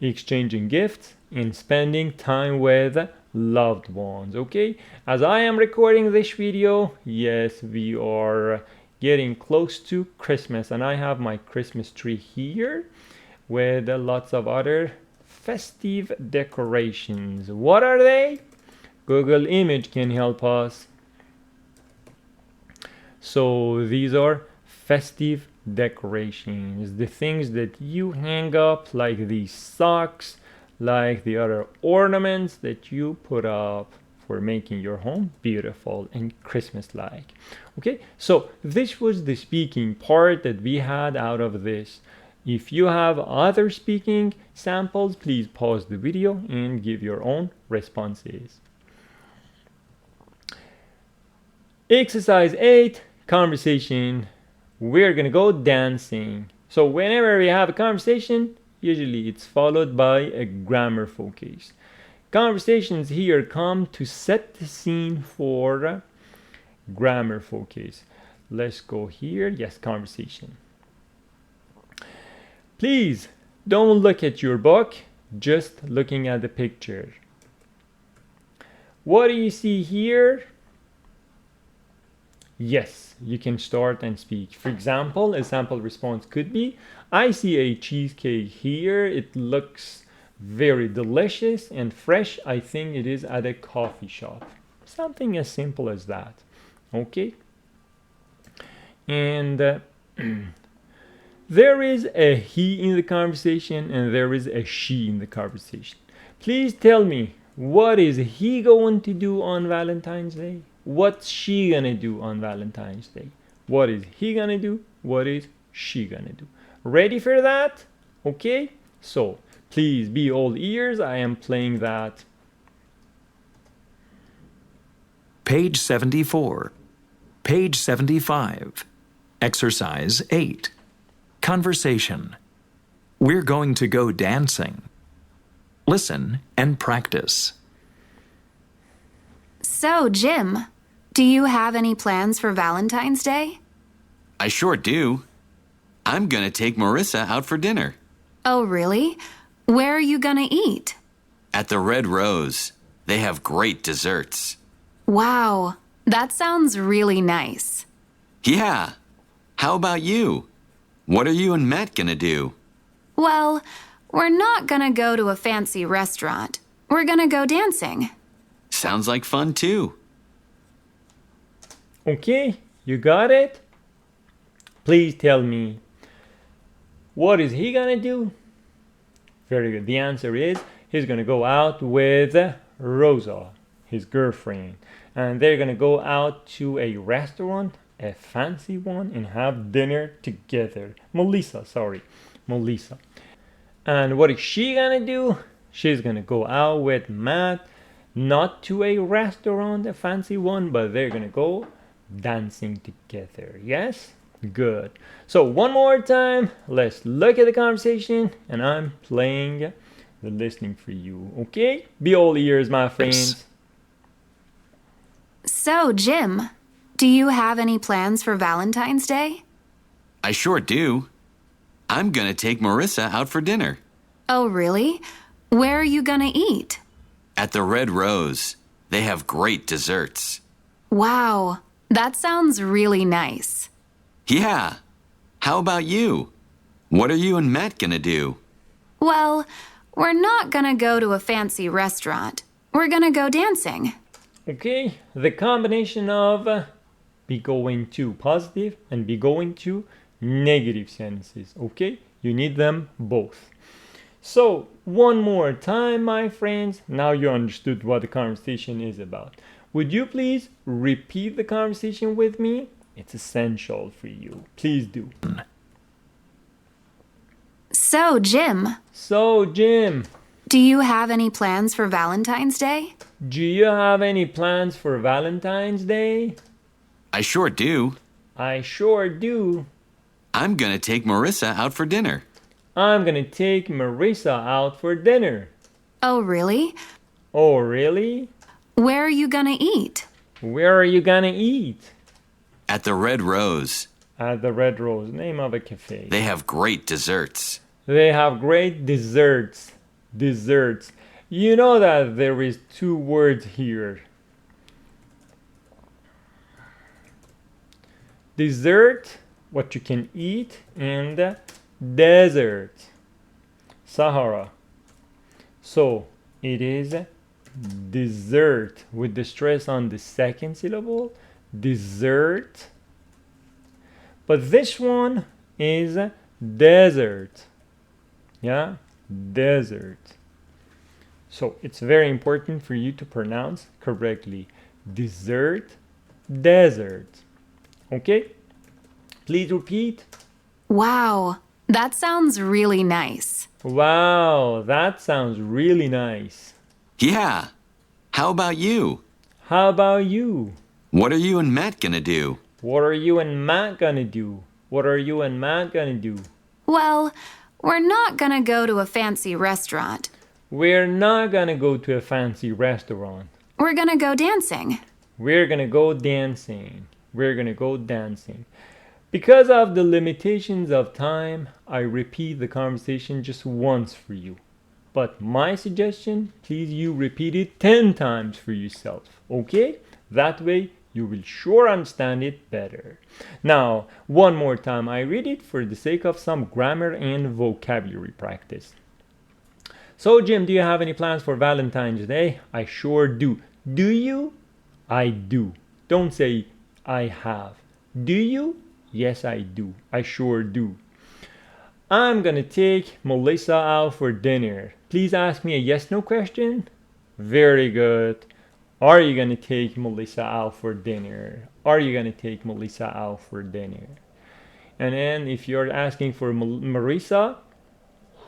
exchanging gifts, and spending time with loved ones. Okay, as I am recording this video, yes, we are getting close to Christmas, and I have my Christmas tree here with lots of other festive decorations. What are they? Google image can help us. So these are festive decorations, the things that you hang up, like these socks, like the other ornaments that you put up for making your home beautiful and Christmas-like. Okay, so this was the speaking part that we had out of this. If you have other speaking samples, please pause the video and give your own responses. Exercise 8, conversation. We're gonna go dancing. So whenever we have a conversation, usually it's followed by a grammar focus. Conversations here come to set the scene for grammar focus. Let's go here. Yes, conversation. Please don't look at your book, just looking at the picture. What do you see here? Yes, you can start and speak. For example, a sample response could be, I see a cheesecake here. It looks very delicious and fresh. I think it is at a coffee shop. Something as simple as that. Okay? And there is a he in the conversation and there is a she in the conversation. Please tell me, what is he going to do on Valentine's Day? What's she gonna do on Valentine's Day? What is he gonna do? What is she gonna do? Ready for that? Okay? So, please be all ears. I am playing that. Page 74. Page 75. Exercise 8. Conversation. We're going to go dancing. Listen and practice. So, Jim, do you have any plans for Valentine's Day? I sure do. I'm gonna take Marissa out for dinner. Oh, really? Where are you gonna eat? At the Red Rose. They have great desserts. Wow, that sounds really nice. Yeah. How about you? What are you and Matt gonna do? Well, we're not gonna go to a fancy restaurant. We're gonna go dancing. Sounds like fun too. Okay, you got it? Please tell me, what is he gonna do? Very good. The answer is he's gonna go out with Rosa, his girlfriend, and they're gonna go out to a restaurant, a fancy one, and have dinner together. Melissa. And what is she gonna do? She's gonna go out with Matt, not to a restaurant, a fancy one, but they're gonna go dancing together. Yes? Good. So one more time, let's look at the conversation, and I'm playing the listening for you. Okay? Be all ears, my friends. So, Jim, do you have any plans for Valentine's Day? I sure do. I'm gonna take Marissa out for dinner. Oh, really? Where are you gonna eat? At the Red Rose. They have great desserts. Wow, that sounds really nice. Yeah. How about you? What are you and Matt gonna do? Well, we're not gonna go to a fancy restaurant. We're gonna go dancing. Okay? The combination of be going to positive and be going to negative sentences. Okay? You need them both. So, one more time, my friends. Now you understood what the conversation is about. Would you please repeat the conversation with me? It's essential for you. Please do. So, Jim, do you have any plans for Valentine's Day? Do you have any plans for Valentine's Day? I sure do. I sure do. I'm gonna take Marissa out for dinner. I'm gonna take Marissa out for dinner. Oh, really? Oh, really? Where are you gonna eat? Where are you gonna eat? At the Red Rose. At the Red Rose, name of a cafe. They have great desserts. They have great desserts. Desserts. You know that there is two words here. Dessert, what you can eat, and desert, Sahara. So it is dessert with the stress on the second syllable. Dessert. But this one is desert. Yeah, desert. So it's very important for you to pronounce correctly. Dessert, desert. Okay? Please repeat. Wow, that sounds really nice. Wow, that sounds really nice. Yeah. How about you? How about you? What are you and Matt gonna do? What are you and Matt gonna do? What are you and Matt gonna do? Well, we're not gonna go to a fancy restaurant. We're not gonna go to a fancy restaurant. We're gonna go dancing. We're gonna go dancing. We're gonna go dancing. Because of the limitations of time, I repeat the conversation just once for you. But my suggestion, please you repeat it 10 times for yourself. Okay? That way you will sure understand it better. Now, one more time I read it for the sake of some grammar and vocabulary practice. So Jim, do you have any plans for Valentine's Day? I sure do. Do you? I do. Don't say I have. Do you? Yes, I do. I sure do. I'm gonna take Melissa out for dinner. Please ask me a yes/no question. Very good. Are you gonna take Melissa out for dinner? Are you gonna take Melissa out for dinner? And then if you're asking for Marisa,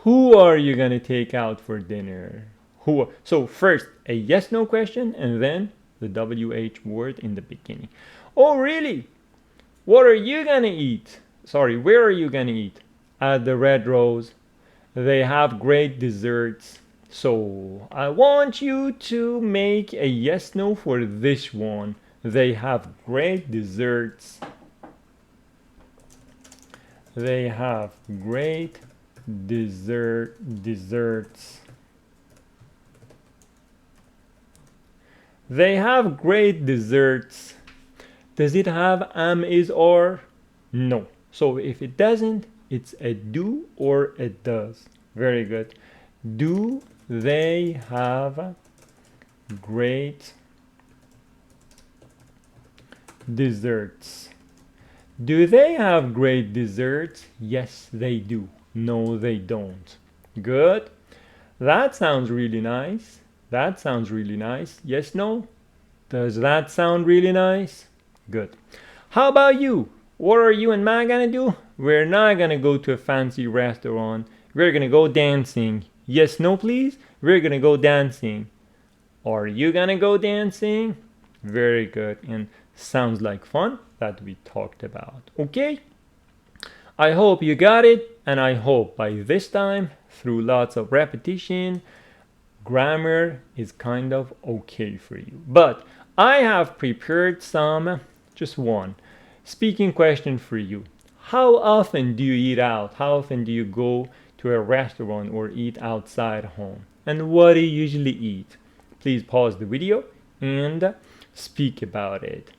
who are you gonna take out for dinner? Who? So first a yes/no question and then the WH word in the beginning. Oh really? What are you gonna eat? Sorry, where are you gonna eat? At the Red Rose. They have great desserts. So I want you to make a yes/no for this one. They have great desserts. They have great desserts. They have great desserts. Does it have am, is, or? No. So if it doesn't, it's a do or a does. Very good. Do they have great desserts? Do they have great desserts? Yes, they do. No, they don't. Good. That sounds really nice. That sounds really nice. Yes, no? Does that sound really nice? Good. How about you? What are you and Matt gonna do? We're not gonna go to a fancy restaurant. We're gonna go dancing. Yes, no, please? We're gonna go dancing. Are you gonna go dancing? Very good. And sounds like fun that we talked about. Okay? I hope you got it, and I hope by this time, through lots of repetition, grammar is kind of okay for you. But I have prepared just one speaking question for you. How often do you eat out? How often do you go to a restaurant or eat outside home? And what do you usually eat? Please pause the video and speak about it.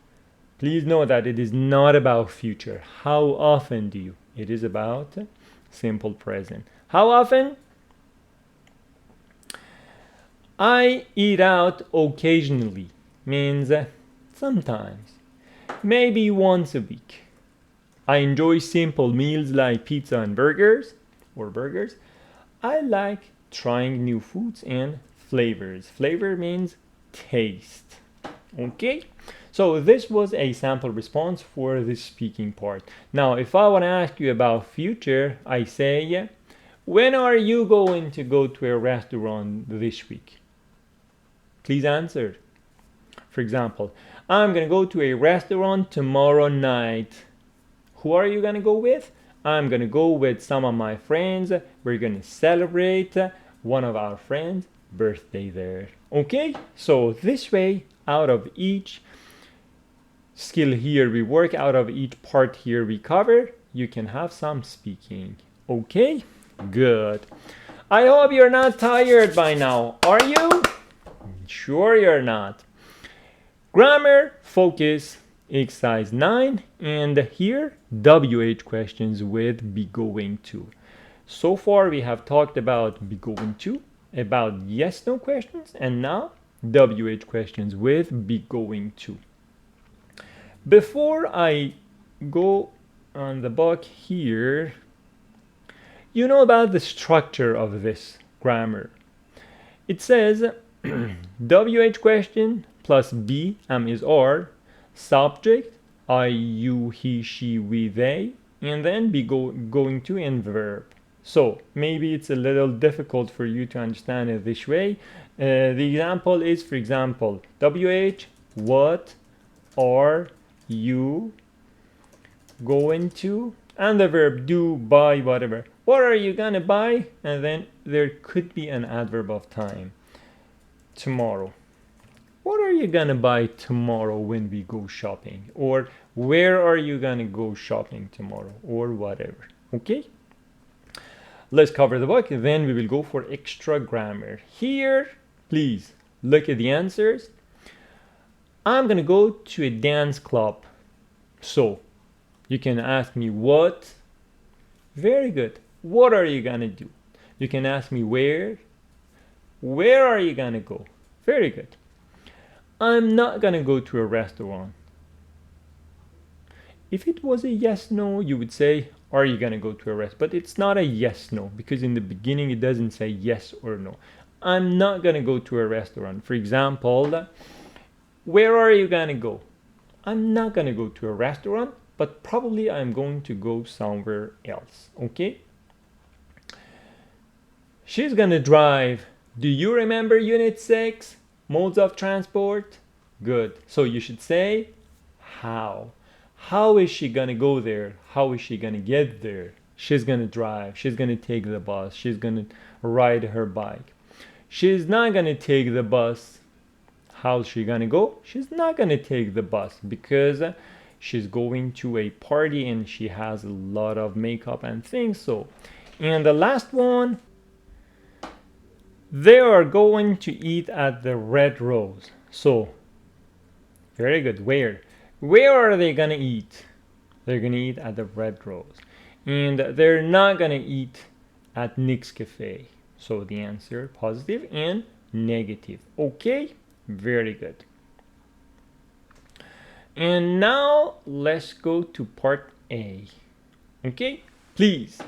Please know that it is not about future. How often do you? It is about simple present. How often? I eat out occasionally. Means sometimes. Maybe once a week. I enjoy simple meals like pizza and burgers. I like trying new foods and flavors. Flavor means taste. Okay? So this was a sample response for this speaking part. Now, if I want to ask you about future, I say, when are you going to go to a restaurant this week? Please answer. For example, I'm going to go to a restaurant tomorrow night. Who are you going to go with? I'm going to go with some of my friends. We're going to celebrate one of our friends' birthday there. Okay? So this way, out of each skill here we work, out of each part here we cover, you can have some speaking. Okay? Good. I hope you're not tired by now. Are you? Sure you're not. Grammar, focus, exercise 9, and here WH questions with be going to. So far we have talked about be going to, about yes no questions, and now WH questions with be going to. Before I go on the book here, you know about the structure of this grammar. It says WH question plus be, am is are, subject, I, you, he, she, we, they, and then be going to and verb. So maybe it's a little difficult for you to understand it this way. The example is, for example, WH, what are you going to, and the verb do, buy, whatever. What are you gonna buy? And then there could be an adverb of time. Tomorrow. What are you gonna buy tomorrow when we go shopping? Or where are you gonna go shopping tomorrow? Or whatever. Okay? Let's cover the book, then we will go for extra grammar. Here, please look at the answers. I'm gonna go to a dance club. So, you can ask me what. Very good. What are you gonna do? You can ask me where. Where are you gonna go? Very good. I'm not gonna go to a restaurant. If it was a yes, no, you would say, are you gonna go to a restaurant? But it's not a yes, no, because in the beginning it doesn't say yes or no. I'm not gonna go to a restaurant. For example, where are you gonna go? I'm not gonna go to a restaurant, but probably I'm going to go somewhere else, okay? She's gonna drive. Do you remember Unit 6? Modes of transport? Good. So you should say, how? How is she gonna go there? How is she gonna get there? She's gonna drive. She's gonna take the bus. She's gonna ride her bike. She's not gonna take the bus. How's she gonna go? She's not gonna take the bus because she's going to a party and she has a lot of makeup and things. So, and the last one, they are going to eat at the Red Rose. So, very good. Where? Where are they gonna eat? They're gonna eat at the Red Rose. And they're not gonna eat at Nick's Cafe. So the answer, positive and negative. Okay? Very good. And now let's go to part A. Okay? Please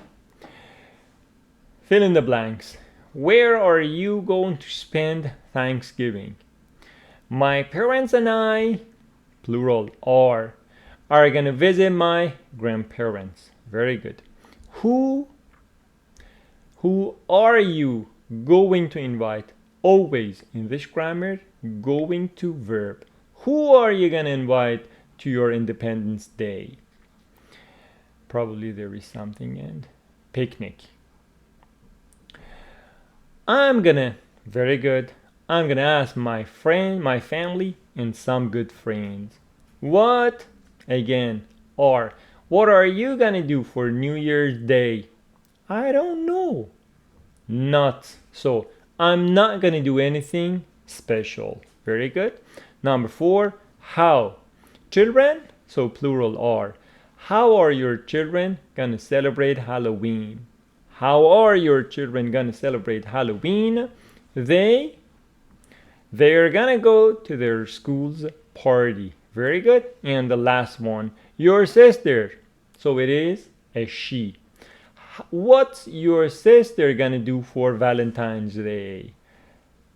fill in the blanks. Where are you going to spend Thanksgiving? My parents and I, plural, are going to visit my grandparents. Very good. Who are you going to invite? Always in this grammar, going to verb. Who are you going to invite to your Independence Day? Probably there is something and picnic. Very good. I'm gonna ask my friend, my family, and some good friends. What? Again, are. What are you gonna do for New Year's Day? I don't know. Not. So, I'm not gonna do anything special. Very good. Number 4, how? Children, so plural are. How are your children gonna celebrate Halloween? How are your children gonna celebrate Halloween? They're gonna go to their school's party. Very good. And the last one, your sister. So it is a she. What's your sister gonna do for Valentine's Day?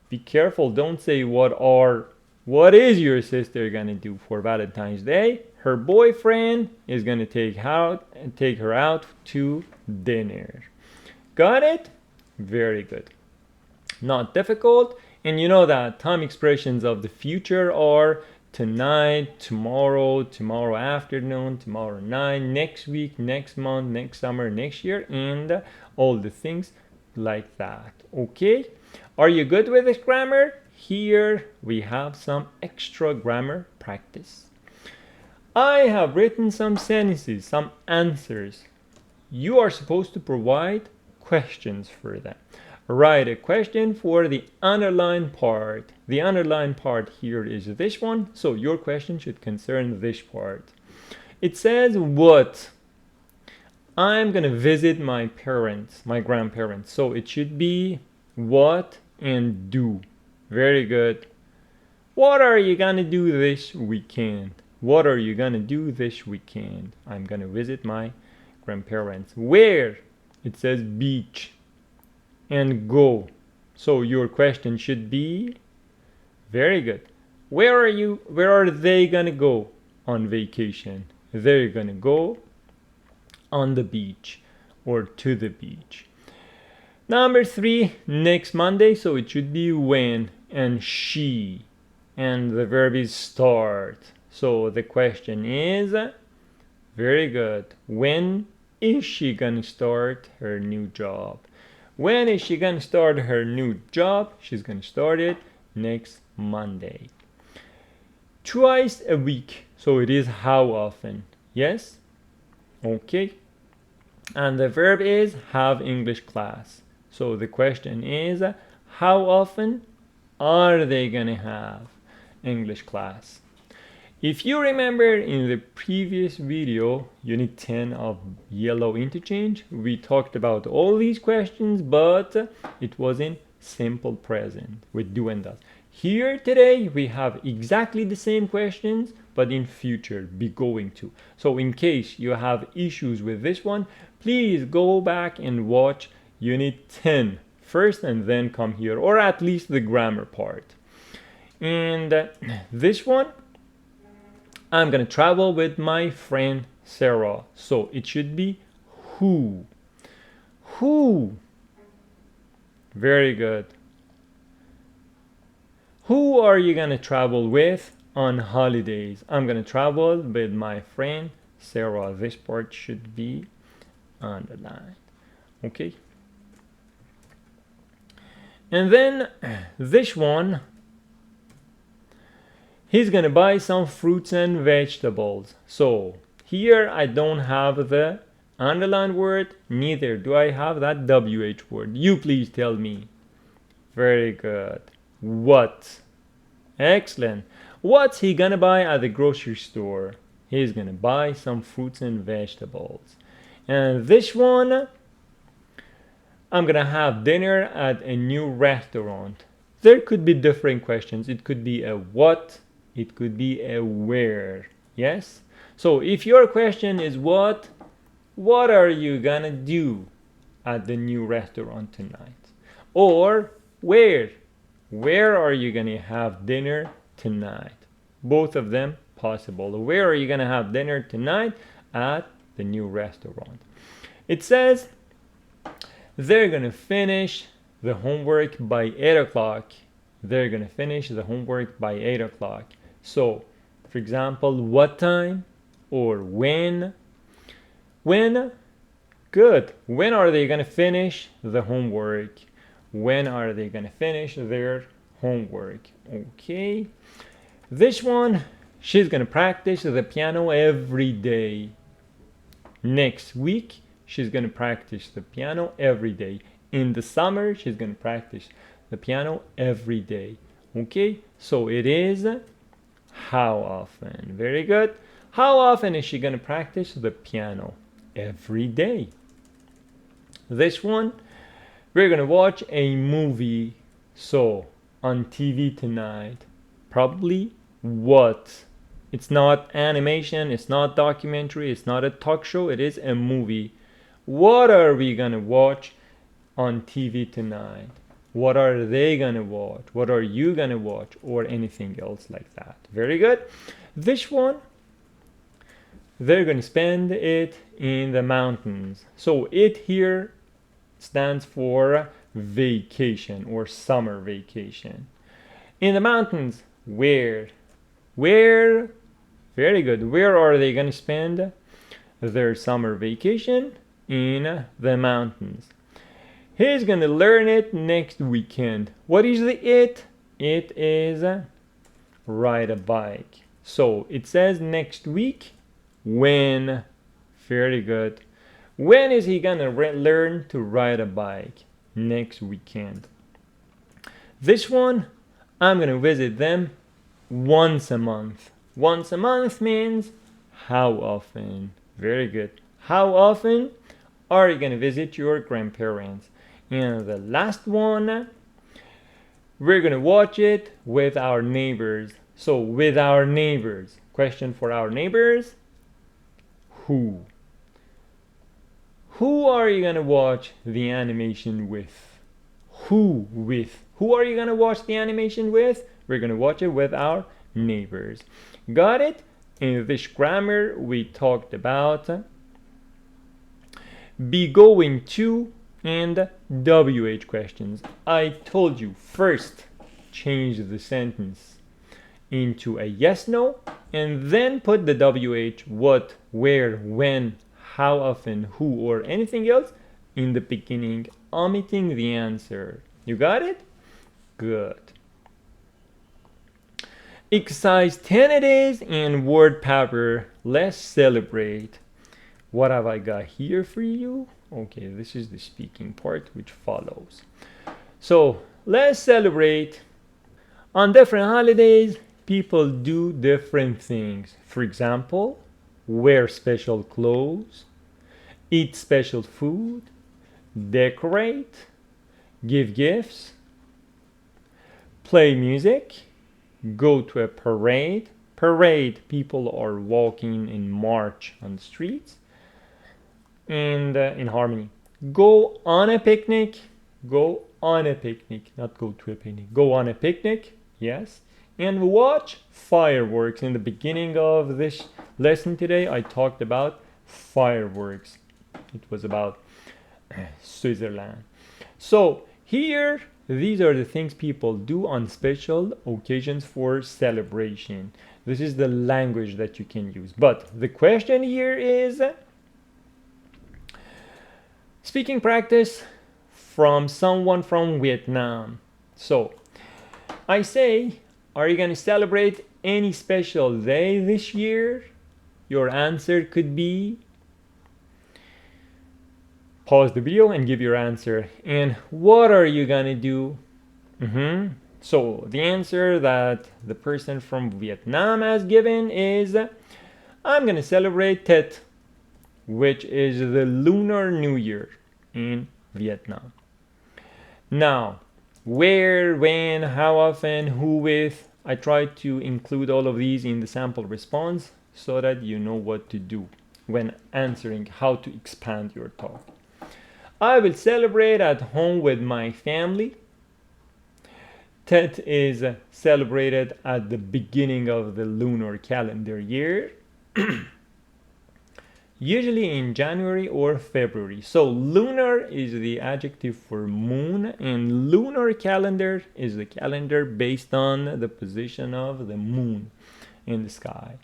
Be careful, don't say what is your sister gonna do for Valentine's Day? Her boyfriend is gonna take her out to dinner. Got it? Very good. Not difficult. And you know that time expressions of the future are tonight, tomorrow, tomorrow afternoon, tomorrow night, next week, next month, next summer, next year, and all the things like that. Okay? Are you good with this grammar? Here we have some extra grammar practice. I have written some sentences, some answers. You are supposed to provide questions for them. Write a question for the underlined part. The underlined part here is this one, so your question should concern this part. It says what? I'm gonna visit my parents, my grandparents. So it should be what and do. Very good. What are you gonna do this weekend? What are you gonna do this weekend? I'm gonna visit my grandparents. Where? It says beach. And go. So your question should be, very good. Where are they gonna go on vacation? They're gonna go on the beach or to the beach. Number 3, next Monday, so it should be when and she. And the verb is start. So the question is, very good. When is she gonna start her new job? When is she gonna start her new job? She's gonna start it next Monday. Twice a week. So it is how often? Yes? Okay. And the verb is have English class. So the question is, how often are they gonna have English class? If you remember in the previous video, Unit 10 of Yellow Interchange, we talked about all these questions, but it was in simple present with do and does. Here today, we have exactly the same questions, but in future, be going to. So in case you have issues with this one, please go back and watch Unit 10 first and then come here, or at least the grammar part. And this one, I'm gonna travel with my friend Sarah. So it should be who. Who. Very good. Who are you gonna travel with on holidays? I'm gonna travel with my friend Sarah. This part should be underlined. Okay. And then this one, he's gonna buy some fruits and vegetables. So here I don't have the underlined word, neither do I have that WH word. You please tell me. Very good. What? Excellent. What's he gonna buy at the grocery store? He's gonna buy some fruits and vegetables. And this one, I'm gonna have dinner at a new restaurant. There could be different questions. It could be a what, it could be a where. Yes? So if your question is what are you gonna do at the new restaurant tonight? Or where are you gonna have dinner tonight? Both of them possible. Where are you gonna have dinner tonight? At the new restaurant. It says they're gonna finish the homework by 8 o'clock. They're gonna finish the homework by 8 o'clock. So, for example, what time or when? When? Good. When are they gonna finish the homework? When are they gonna finish their homework? Okay. This one, she's gonna practice the piano every day. Next week, she's gonna practice the piano every day. In the summer, she's gonna practice the piano every day. Okay, so it is how often. Very good. How often is she gonna practice the piano? Every day. This one, we're gonna watch a movie. So on TV tonight, probably what? It's not animation, it's not documentary, it's not a talk show, it is a movie. What are we gonna watch on TV tonight? What are they gonna watch? What are you gonna watch? Or anything else like that. Very good. This one, they're gonna spend it in the mountains. So it here stands for vacation or summer vacation. In the mountains, where? Where? Very good. Where are they gonna spend their summer vacation? In the mountains. He's gonna learn it next weekend. What is the it? It is ride a bike. So it says next week. When? Very good. When is he gonna learn to ride a bike? Next weekend. This one, I'm gonna visit them once a month. Once a month means how often? Very good. How often are you gonna visit your grandparents? And the last one, we're gonna watch it with our neighbors. So with our neighbors. Question for our neighbors. Who? Who are you gonna watch the animation with? who with. Who are you gonna watch the animation with? We're gonna watch it with our neighbors. Got it? In this grammar we talked about be going to and WH questions. I told you first change the sentence into a yes no and then put the WH, what, where, when, how often, who, or anything else in the beginning, omitting the answer. You got it? Good. Exercise 10 it is, and word paper. Let's celebrate. What have I got here for you? Okay, this is the speaking part which follows. So let's celebrate. On different holidays, people do different things. For example, wear special clothes, eat special food, decorate, give gifts, play music, go to a parade. Parade, people are walking in march on the streets and in harmony. Go on a picnic. Go on a picnic, not go to a picnic. Go on a picnic, yes. And watch fireworks. In the beginning of this lesson today, I talked about fireworks. It was about Switzerland. So here, these are the things people do on special occasions for celebration. This is the language that you can use. But the question here is speaking practice from someone from Vietnam. So I say, are you going to celebrate any special day this year? Your answer could be, pause the video and give your answer. And what are you going to do? So the answer that the person from Vietnam has given is, I'm going to celebrate Tet, which is the Lunar New Year in Vietnam. Now, where, when, how often, who with, I try to include all of these in the sample response so that you know what to do when answering, how to expand your talk. I will celebrate at home with my family. Tet is celebrated at the beginning of the lunar calendar year, usually in January or February. So lunar is the adjective for moon, and lunar calendar is the calendar based on the position of the moon in the sky.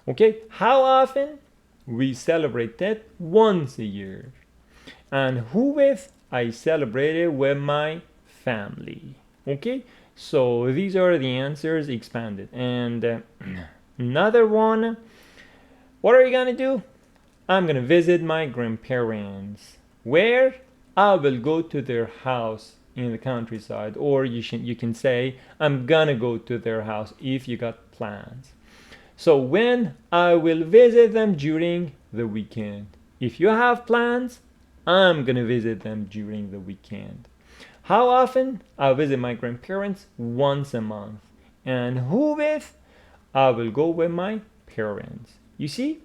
Okay, how often? We celebrate that once a year. And who with? I celebrate it with my family. Okay, so these are the answers expanded. And another one, what are you gonna do? I'm gonna visit my grandparents. Where? I will go to their house in the countryside, or you can say I'm gonna go to their house if you got plans. So when? I will visit them during the weekend. If you have plans, I'm gonna visit them during the weekend. How often? I visit my grandparents once a month. And who with? I will go with my parents. You see,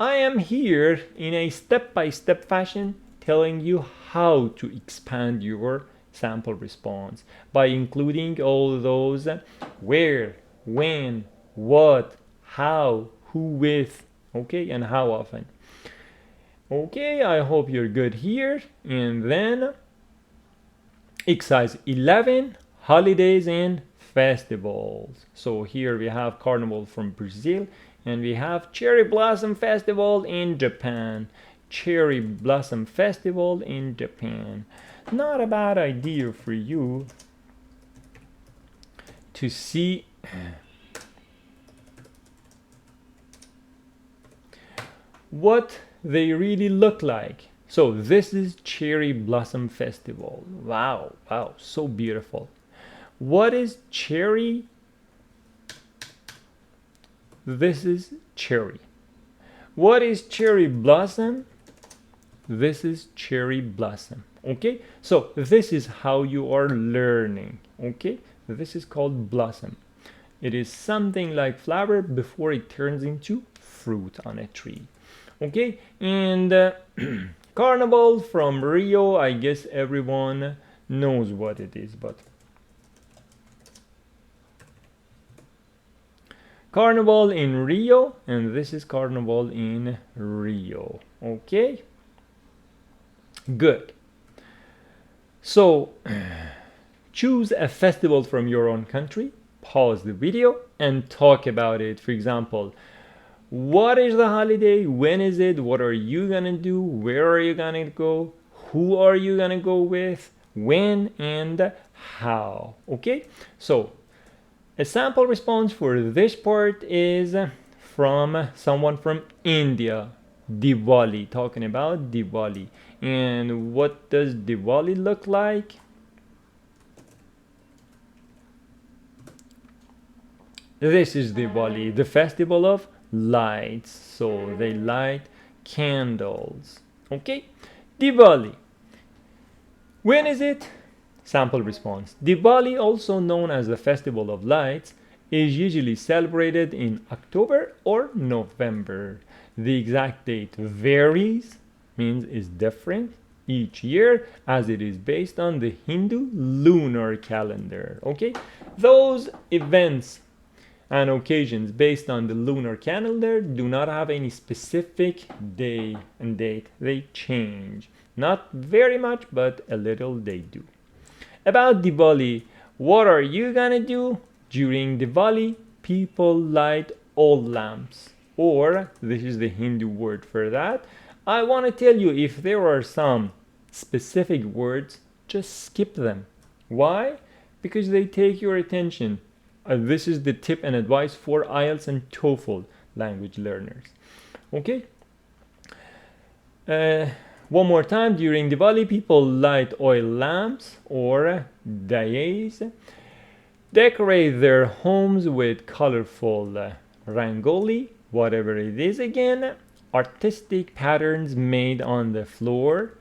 I am here in a step-by-step fashion telling you how to expand your sample response by including all those where, when, what, how, who with, okay, and how often. Okay, I hope you're good here. And then exercise 11, holidays and festivals. So here we have Carnival from Brazil, and we have Cherry Blossom Festival in Japan. Cherry Blossom Festival in Japan. Not a bad idea for you to see what they really look like. So this is Cherry Blossom Festival. Wow, wow, so beautiful. What is cherry? This is cherry. What is cherry blossom? This is cherry blossom. Okay, so this is how you are learning. Okay, this is called blossom. It is something like flower before it turns into fruit on a tree. Okay, and Carnival from Rio, I guess everyone knows what it is, but Carnival in Rio, and this is Carnival in Rio. Okay, good. So choose a festival from your own country, pause the video and talk about it. For example, what is the holiday? When is it? What are you gonna do? Where are you gonna go? Who are you gonna go with? When and how? Okay, so a sample response for this part is from someone from India. Diwali, talking about Diwali. And what does Diwali look like? This is Diwali, the festival of lights. So they light candles. Okay, Diwali. When is it? Sample response. Diwali, also known as the Festival of Lights, is usually celebrated in October or November. The exact date varies, means is different each year, as it is based on the Hindu lunar calendar. Okay, those events and occasions based on the lunar calendar do not have any specific day and date. They change. Not very much, but a little they do. About Diwali, what are you gonna do? During Diwali, people light oil lamps, or this is the Hindu word for that. I want to tell you, if there are some specific words, just skip them. Why? Because they take your attention. This is the tip and advice for IELTS and TOEFL language learners. Okay? One more time, during Diwali, people light oil lamps or diyas, decorate their homes with colorful rangoli, whatever it is again, artistic patterns made on the floor,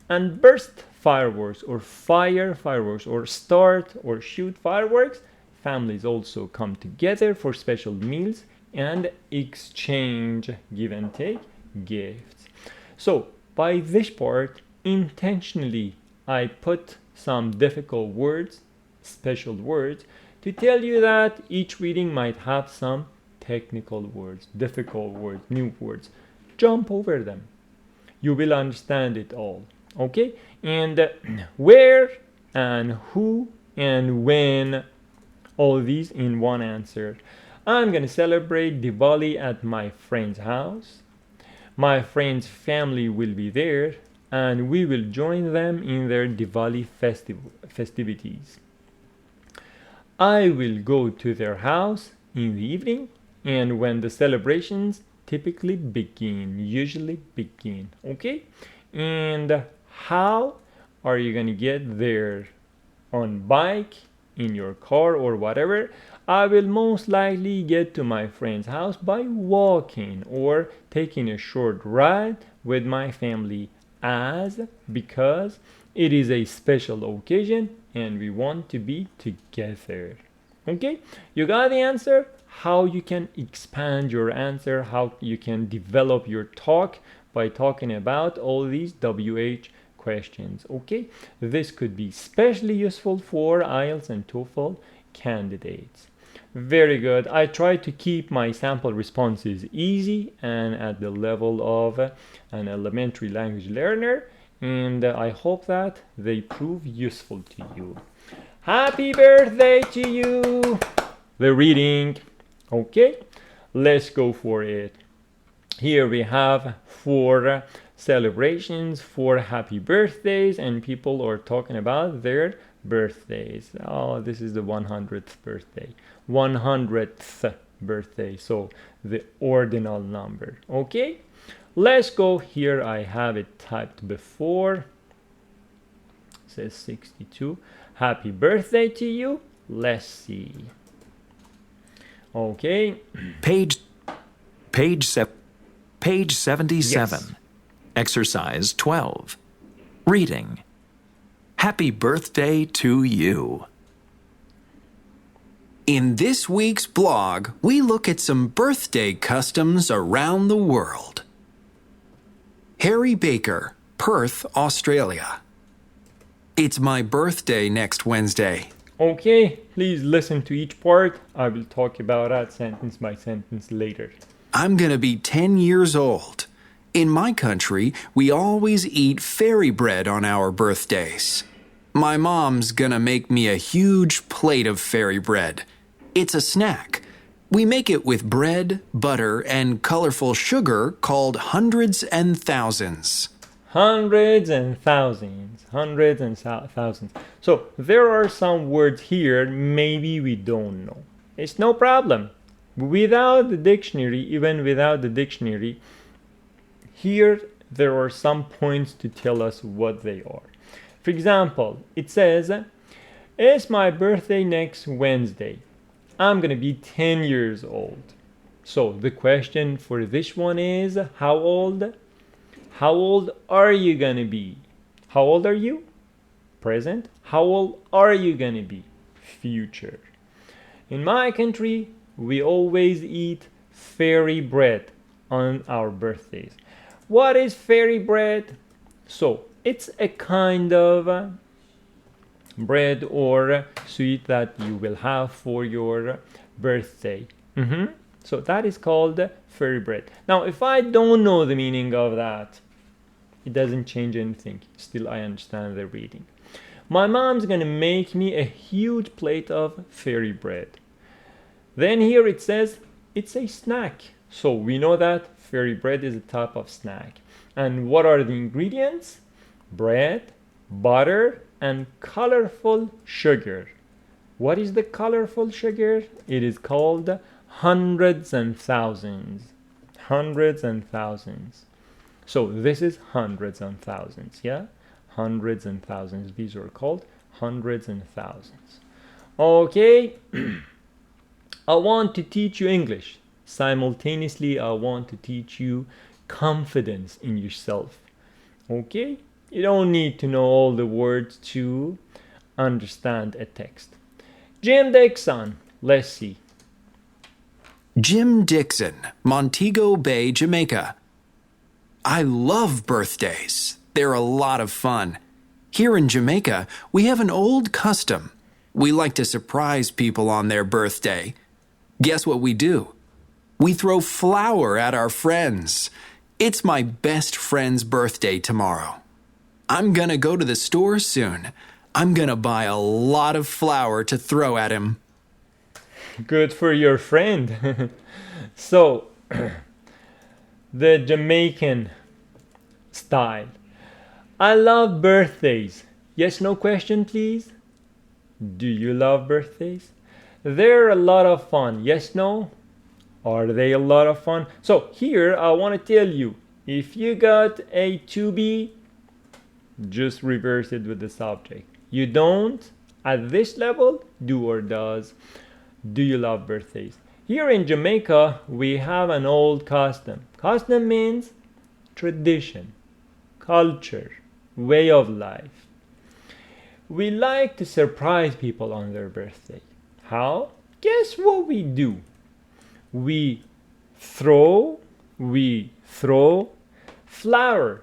and burst fireworks or fire fireworks or start or shoot fireworks. Families also come together for special meals and exchange, give and take, gifts. So, by this part, intentionally, I put some difficult words, special words, to tell you that each reading might have some technical words, difficult words, new words. Jump over them. You will understand it all. Okay? And where and who and when, all these in one answer. I'm going to celebrate Diwali at my friend's house. My friend's family will be there, and we will join them in their Diwali festivities. I will go to their house in the evening, and when the celebrations typically begin, usually begin, okay? And how are you gonna get there? On bike, in your car, or whatever? I will most likely get to my friend's house by walking or taking a short ride with my family, because it is a special occasion and we want to be together. Okay, you got the answer? How you can expand your answer, how you can develop your talk by talking about all these WH questions. Okay, this could be especially useful for IELTS and TOEFL candidates. Very good. I try to keep my sample responses easy and at the level of an elementary language learner, and I hope that they prove useful to you. Happy birthday to you! The reading. Okay, let's go for it. Here we have 4 celebrations, 4 happy birthdays, and people are talking about their birthdays. Oh, this is the 100th birthday. 100th birthday, so the ordinal number. Okay, let's go. Here I have it typed before. It says 62. Happy birthday to you. Let's see. Okay, Page 77. Yes. Exercise 12. Reading. Happy birthday to you. In this week's blog, we look at some birthday customs around the world. Harry Baker, Perth, Australia. It's my birthday next Wednesday. Okay, please listen to each part. I will talk about that sentence by sentence later. I'm gonna be 10 years old. In my country, we always eat fairy bread on our birthdays. My mom's gonna make me a huge plate of fairy bread. It's a snack. We make it with bread, butter, and colorful sugar called hundreds and thousands. Hundreds and thousands. Hundreds and thousands. So there are some words here maybe we don't know. It's no problem. Without the dictionary, even without the dictionary, here there are some points to tell us what they are. For example, it says, it's my birthday next Wednesday. I'm gonna be 10 years old. So the question for this one is, how old? How old are you gonna be? How old are you? Present. How old are you gonna be? Future. In my country, we always eat fairy bread on our birthdays. What is fairy bread? So it's a kind of bread or sweet that you will have for your birthday. So that is called fairy bread. Now, if I don't know the meaning of that, it doesn't change anything. Still, I understand the reading. My mom's gonna make me a huge plate of fairy bread. Then here it says it's a snack. So we know that fairy bread is a type of snack. And what are the ingredients? Bread, butter, and colorful sugar. What is the colorful sugar? It is called hundreds and thousands. Hundreds and thousands. So this is hundreds and thousands, yeah? Hundreds and thousands. These are called hundreds and thousands. Okay. I want to teach you English. Simultaneously, I want to teach you confidence in yourself. Okay? You don't need to know all the words to understand a text. Jim Dixon, let's see. Jim Dixon, Montego Bay, Jamaica. I love birthdays. They're a lot of fun. Here in Jamaica, we have an old custom. We like to surprise people on their birthday. Guess what we do? We throw flour at our friends. It's my best friend's birthday tomorrow. I'm gonna go to the store soon. I'm gonna buy a lot of flour to throw at him. Good for your friend. So, the Jamaican style. I love birthdays. Yes, no question, please. Do you love birthdays? They're a lot of fun. Yes, no? Are they a lot of fun? So here I want to tell you, if you got a to be, just reverse it with the subject. You don't, at this level, do or does. Do you love birthdays? Here in Jamaica, we have an old custom. Custom means tradition, culture, way of life. We like to surprise people on their birthday. How? Guess what we do? We throw flour.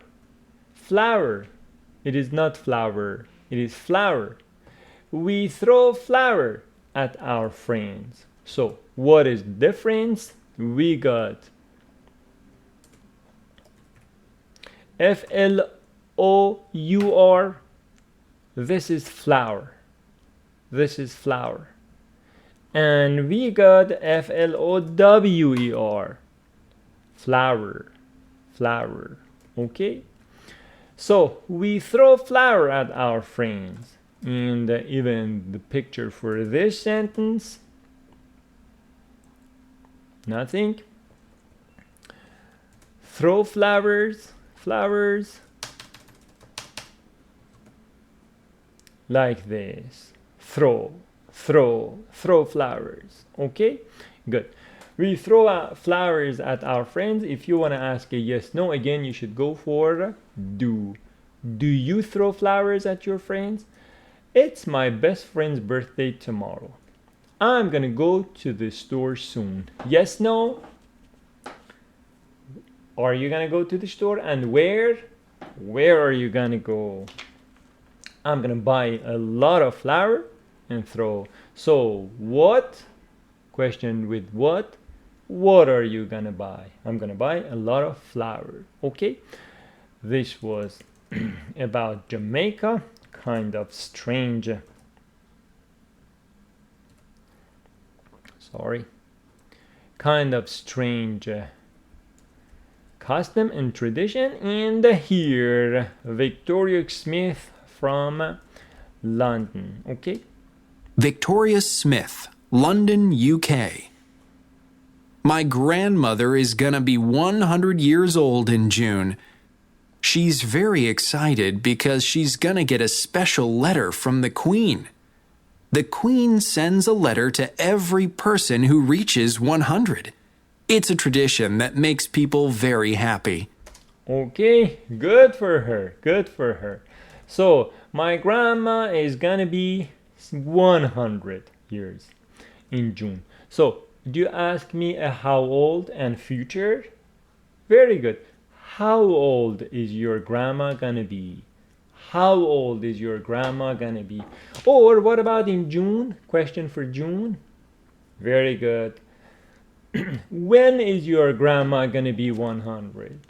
Flour. It is not flour. It is flour. We throw flour at our friends. So, what is the difference? We got Flour. This is flour. This is flour. And we got Flower. Flour. Flour. Okay? So we throw flour at our friends. And even the picture for this sentence, nothing. Throw flowers. Like this. Throw flowers. Okay, good. We throw out flowers at our friends. If you want to ask a yes no, again you should go for do. Do you throw flowers at your friends? It's my best friend's birthday tomorrow. I'm gonna go to the store soon. Yes no? Are you gonna go to the store? And where are you gonna go? I'm gonna buy a lot of flour and throw. So what? Question with what? What are you gonna buy? I'm gonna buy a lot of flour. Okay, this was about Jamaica. Kind of strange. Sorry. Kind of strange custom and tradition. And here, Victoria Smith from London. Okay. Victoria Smith, London, UK. My grandmother is gonna be 100 years old in June. She's very excited because she's gonna get a special letter from the Queen. The Queen sends a letter to every person who reaches 100. It's a tradition that makes people very happy. Okay, good for her, good for her. So, my grandma is gonna be 100 years in June. So, do you ask me how old and future? Very good. How old is your grandma gonna be? How old is your grandma gonna be? Or what about in June? Question for June. Very good. When is your grandma gonna be 100?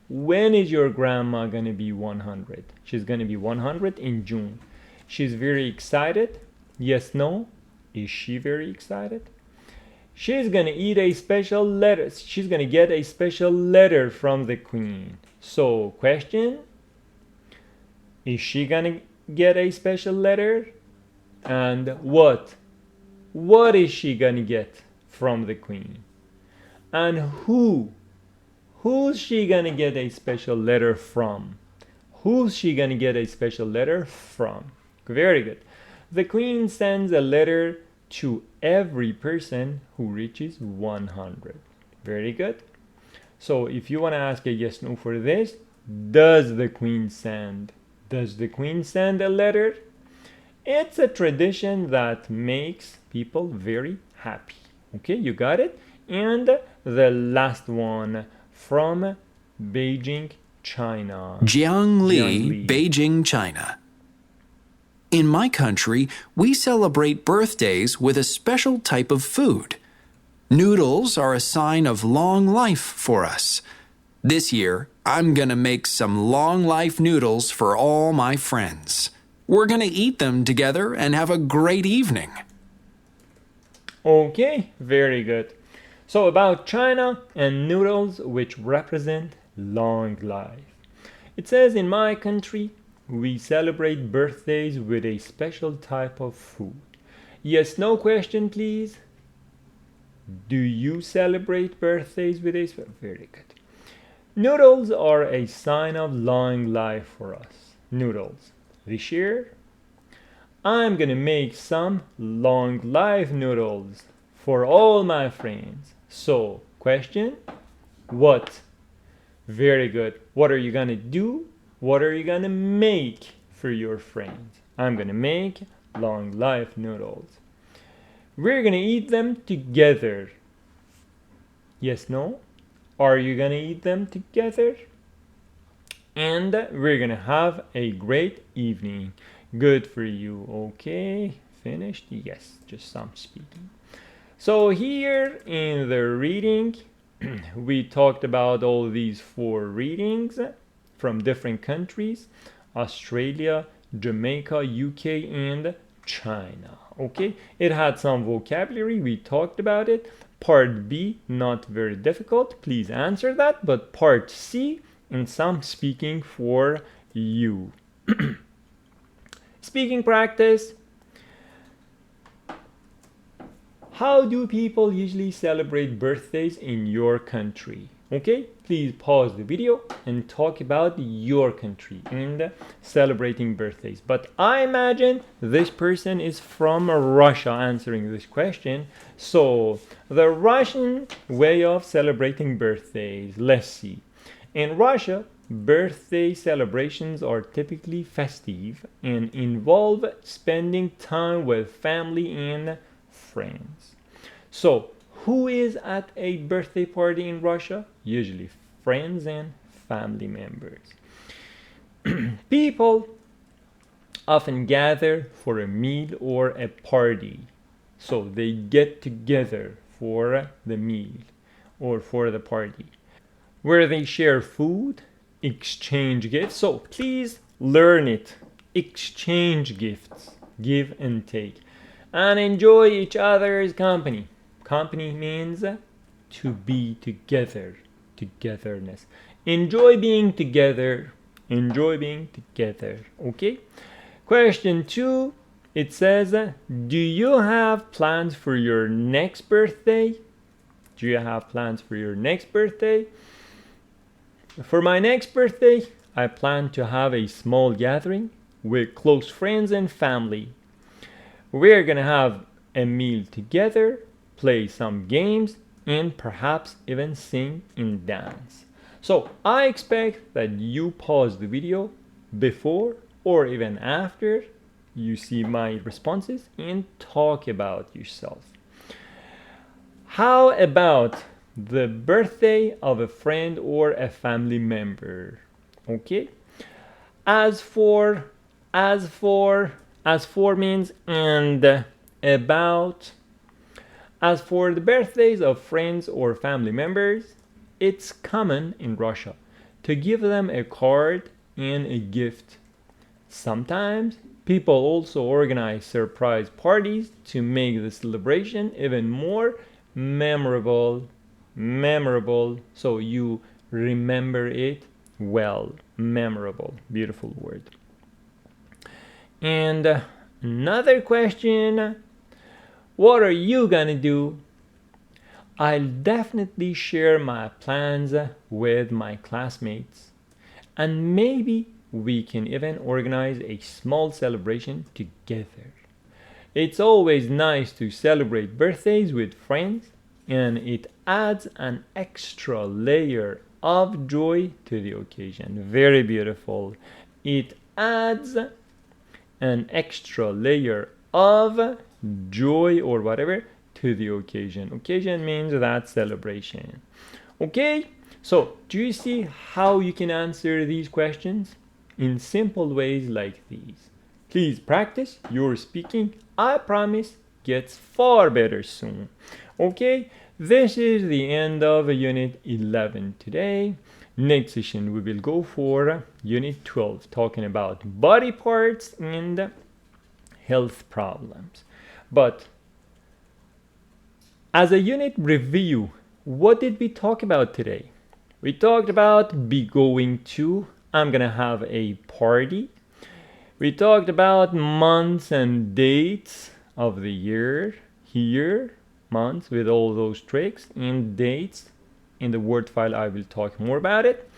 When is your grandma gonna be 100? She's gonna be 100 in June. She's very excited. Yes, no? Is she very excited? She's gonna eat a special letter. She's gonna get a special letter from the Queen. So, question: is she gonna get a special letter? And what? What is she gonna get from the Queen? And who's she gonna get a special letter from? Who's she gonna get a special letter from? Very good. The Queen sends a letter to every person who reaches 100. Very good. So if you want to ask a yes no for this, does the Queen send a letter? It's a tradition that makes people very happy. Okay, you got it? And the last one from Beijing, China. Jiang Li, Beijing, China. In my country, we celebrate birthdays with a special type of food. Noodles are a sign of long life for us. This year, I'm gonna make some long life noodles for all my friends. We're gonna eat them together and have a great evening. Okay, very good. So about China and noodles which represent long life. It says in my country, we celebrate birthdays with a special type of food. Yes, no question, please. Do you celebrate birthdays with a very good. Noodles are a sign of long life for us. Noodles. This year, I'm gonna make some long life noodles for all my friends. So, question, what? Very good. What are you gonna do? What are you gonna make for your friends? I'm gonna make long life noodles. We're gonna eat them together. Yes, no? Are you gonna eat them together? And we're gonna have a great evening. Good for you. Okay, finished? Yes, just some speaking. So here in the reading, we talked about all these 4 readings from different countries: Australia, Jamaica, UK, and China. Okay, it had some vocabulary, we talked about it. Part B, not very difficult, please answer that. But part C, and some speaking for you. Speaking practice. How do people usually celebrate birthdays in your country? Okay, please pause the video and talk about your country and celebrating birthdays. But I imagine this person is from Russia answering this question. So, the Russian way of celebrating birthdays, let's see. In Russia, birthday celebrations are typically festive and involve spending time with family and friends. So, who is at a birthday party in Russia? Usually friends and family members. People often gather for a meal or a party. So they get together for the meal or for the party, where they share food, exchange gifts. So please learn it. Exchange gifts, give and take, and enjoy each other's company. Company means to be together, togetherness. Enjoy being together. Enjoy being together. Okay? Question 2, it says, do you have plans for your next birthday? Do you have plans for your next birthday? For my next birthday, I plan to have a small gathering with close friends and family. We're gonna have a meal together, play some games, and perhaps even sing and dance. So I expect that you pause the video before or even after you see my responses and talk about yourself. How about the birthday of a friend or a family member? Okay. As for means and about. As for the birthdays of friends or family members, it's common in Russia to give them a card and a gift. Sometimes people also organize surprise parties to make the celebration even more memorable, so you remember it well. Memorable, beautiful word. And another question, what are you gonna do? I'll definitely share my plans with my classmates, and maybe we can even organize a small celebration together. It's always nice to celebrate birthdays with friends, and it adds an extra layer of joy to the occasion. Very beautiful. It adds an extra layer of joy or whatever to the occasion. Occasion means that celebration. Okay, so do you see how you can answer these questions in simple ways like these? Please practice your speaking. I promise gets far better soon. Okay, this is the end of unit 11 today. Next session we will go for unit 12, talking about body parts and health problems. But as a unit review, what did we talk about today? We talked about be going to, I'm gonna have a party. We talked about months and dates of the year, months with all those tricks, and dates. In the word file I will talk more about it.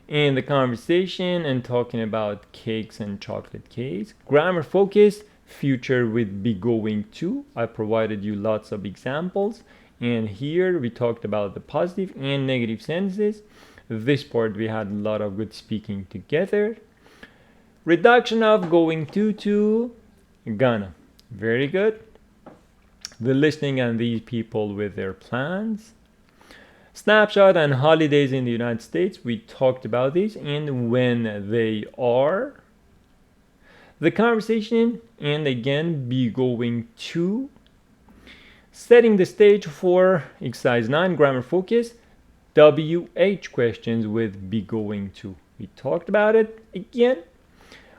In the conversation and talking about cakes and chocolate cakes. Grammar focus, future with be going to. I provided you lots of examples, and here we talked about the positive and negative sentences. This part we had a lot of good speaking together. Reduction of going to gonna. Very good. The listening and these people with their plans. Snapshot and holidays in the United States, we talked about these and when they are. The conversation and again be going to. Setting the stage for exercise 9, grammar focus, WH questions with be going to. We talked about it again.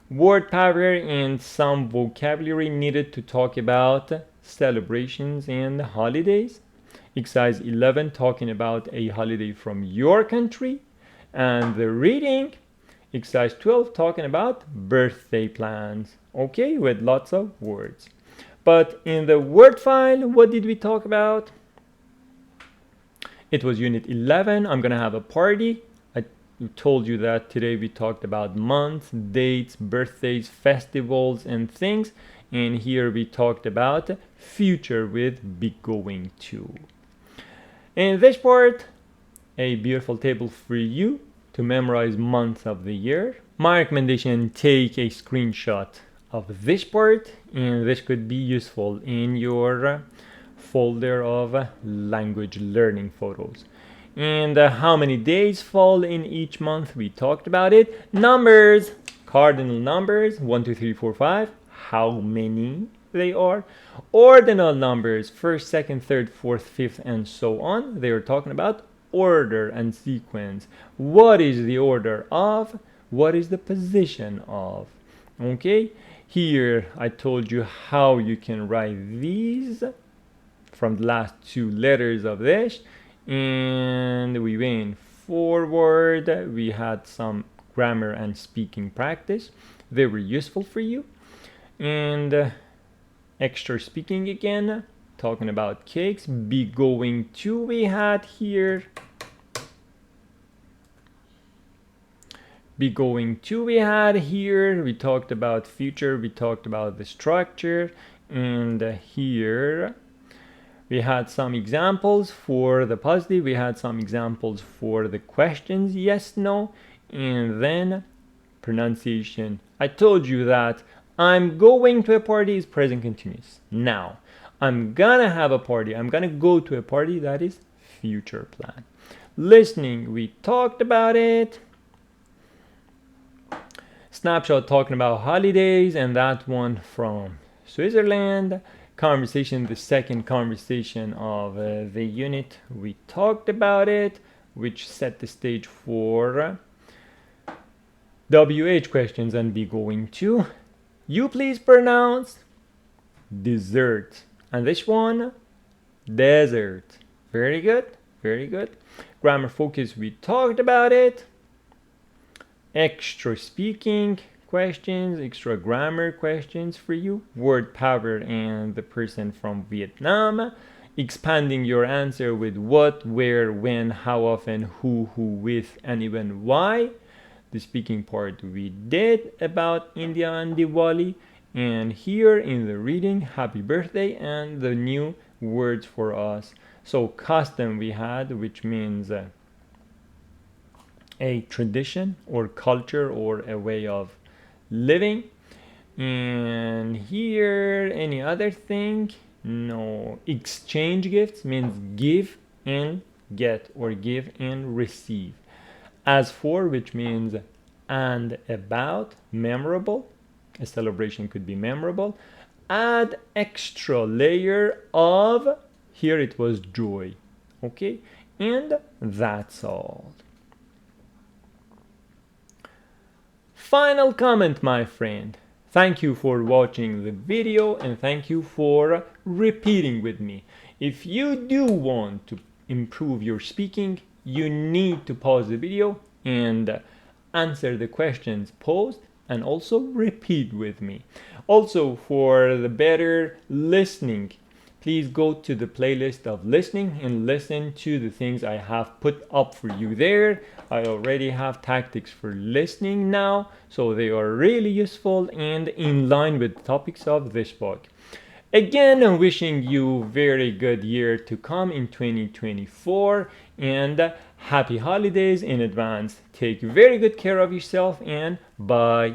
Word power and some vocabulary needed to talk about celebrations and holidays. Exercise 11, talking about a holiday from your country. And the reading, exercise 12, talking about birthday plans. Okay, with lots of words. But in the word file, what did we talk about? It was unit 11. I'm gonna have a party. I told you that today we talked about months, dates, birthdays, festivals, and things. And here we talked about future with be going to. In this part, a beautiful table for you to memorize months of the year. My recommendation, take a screenshot of this part, and this could be useful in your folder of language learning photos. And how many days fall in each month, we talked about it. Numbers, cardinal numbers 1, 2, 3, 4, 5, how many they are. Ordinal numbers 1st, 2nd, 3rd, 4th, 5th, and so on. They are talking about order and sequence. What is the order of? What is the position of? Okay, here I told you how you can write these from the last 2 letters of this, and we went forward. We had some grammar and speaking practice. They were useful for you. And extra speaking again, talking about cakes. Be going to, we had here. Be going to, we had here. We talked about future, we talked about the structure, and here we had some examples for the positive, we had some examples for the questions, yes, no, and then pronunciation. I told you that I'm going to a party is present continuous. Now, I'm gonna have a party, I'm gonna go to a party, that is future plan. Listening, we talked about it. Snapshot talking about holidays, and that one from Switzerland. Conversation, the second conversation of the unit, we talked about it, which set the stage for WH questions and be going to. You please pronounce dessert. And this one, desert. Very good, very good. Grammar focus, we talked about it. Extra speaking questions, extra grammar questions for you. Word power and the person from Vietnam. Expanding your answer with what, where, when, how often, who, with, and even why. The speaking part we did about India and Diwali. And here in the reading, happy birthday and the new words for us. So custom we had, which means a tradition or culture or a way of living. And here, any other thing? No. Exchange gifts means give and get, or give and receive. As for, which means and about, memorable. A celebration could be memorable. Add extra layer of, here it was joy. Okay, and that's all. Final comment, my friend. Thank you for watching the video and thank you for repeating with me. If you do want to improve your speaking, you need to pause the video and answer the questions posed and also repeat with me. Also, for the better listening, please go to the playlist of listening and listen to the things I have put up for you there. I already have tactics for listening now, so they are really useful and in line with the topics of this book. Again, I'm wishing you very good year to come in 2024 and happy holidays in advance. Take very good care of yourself and bye.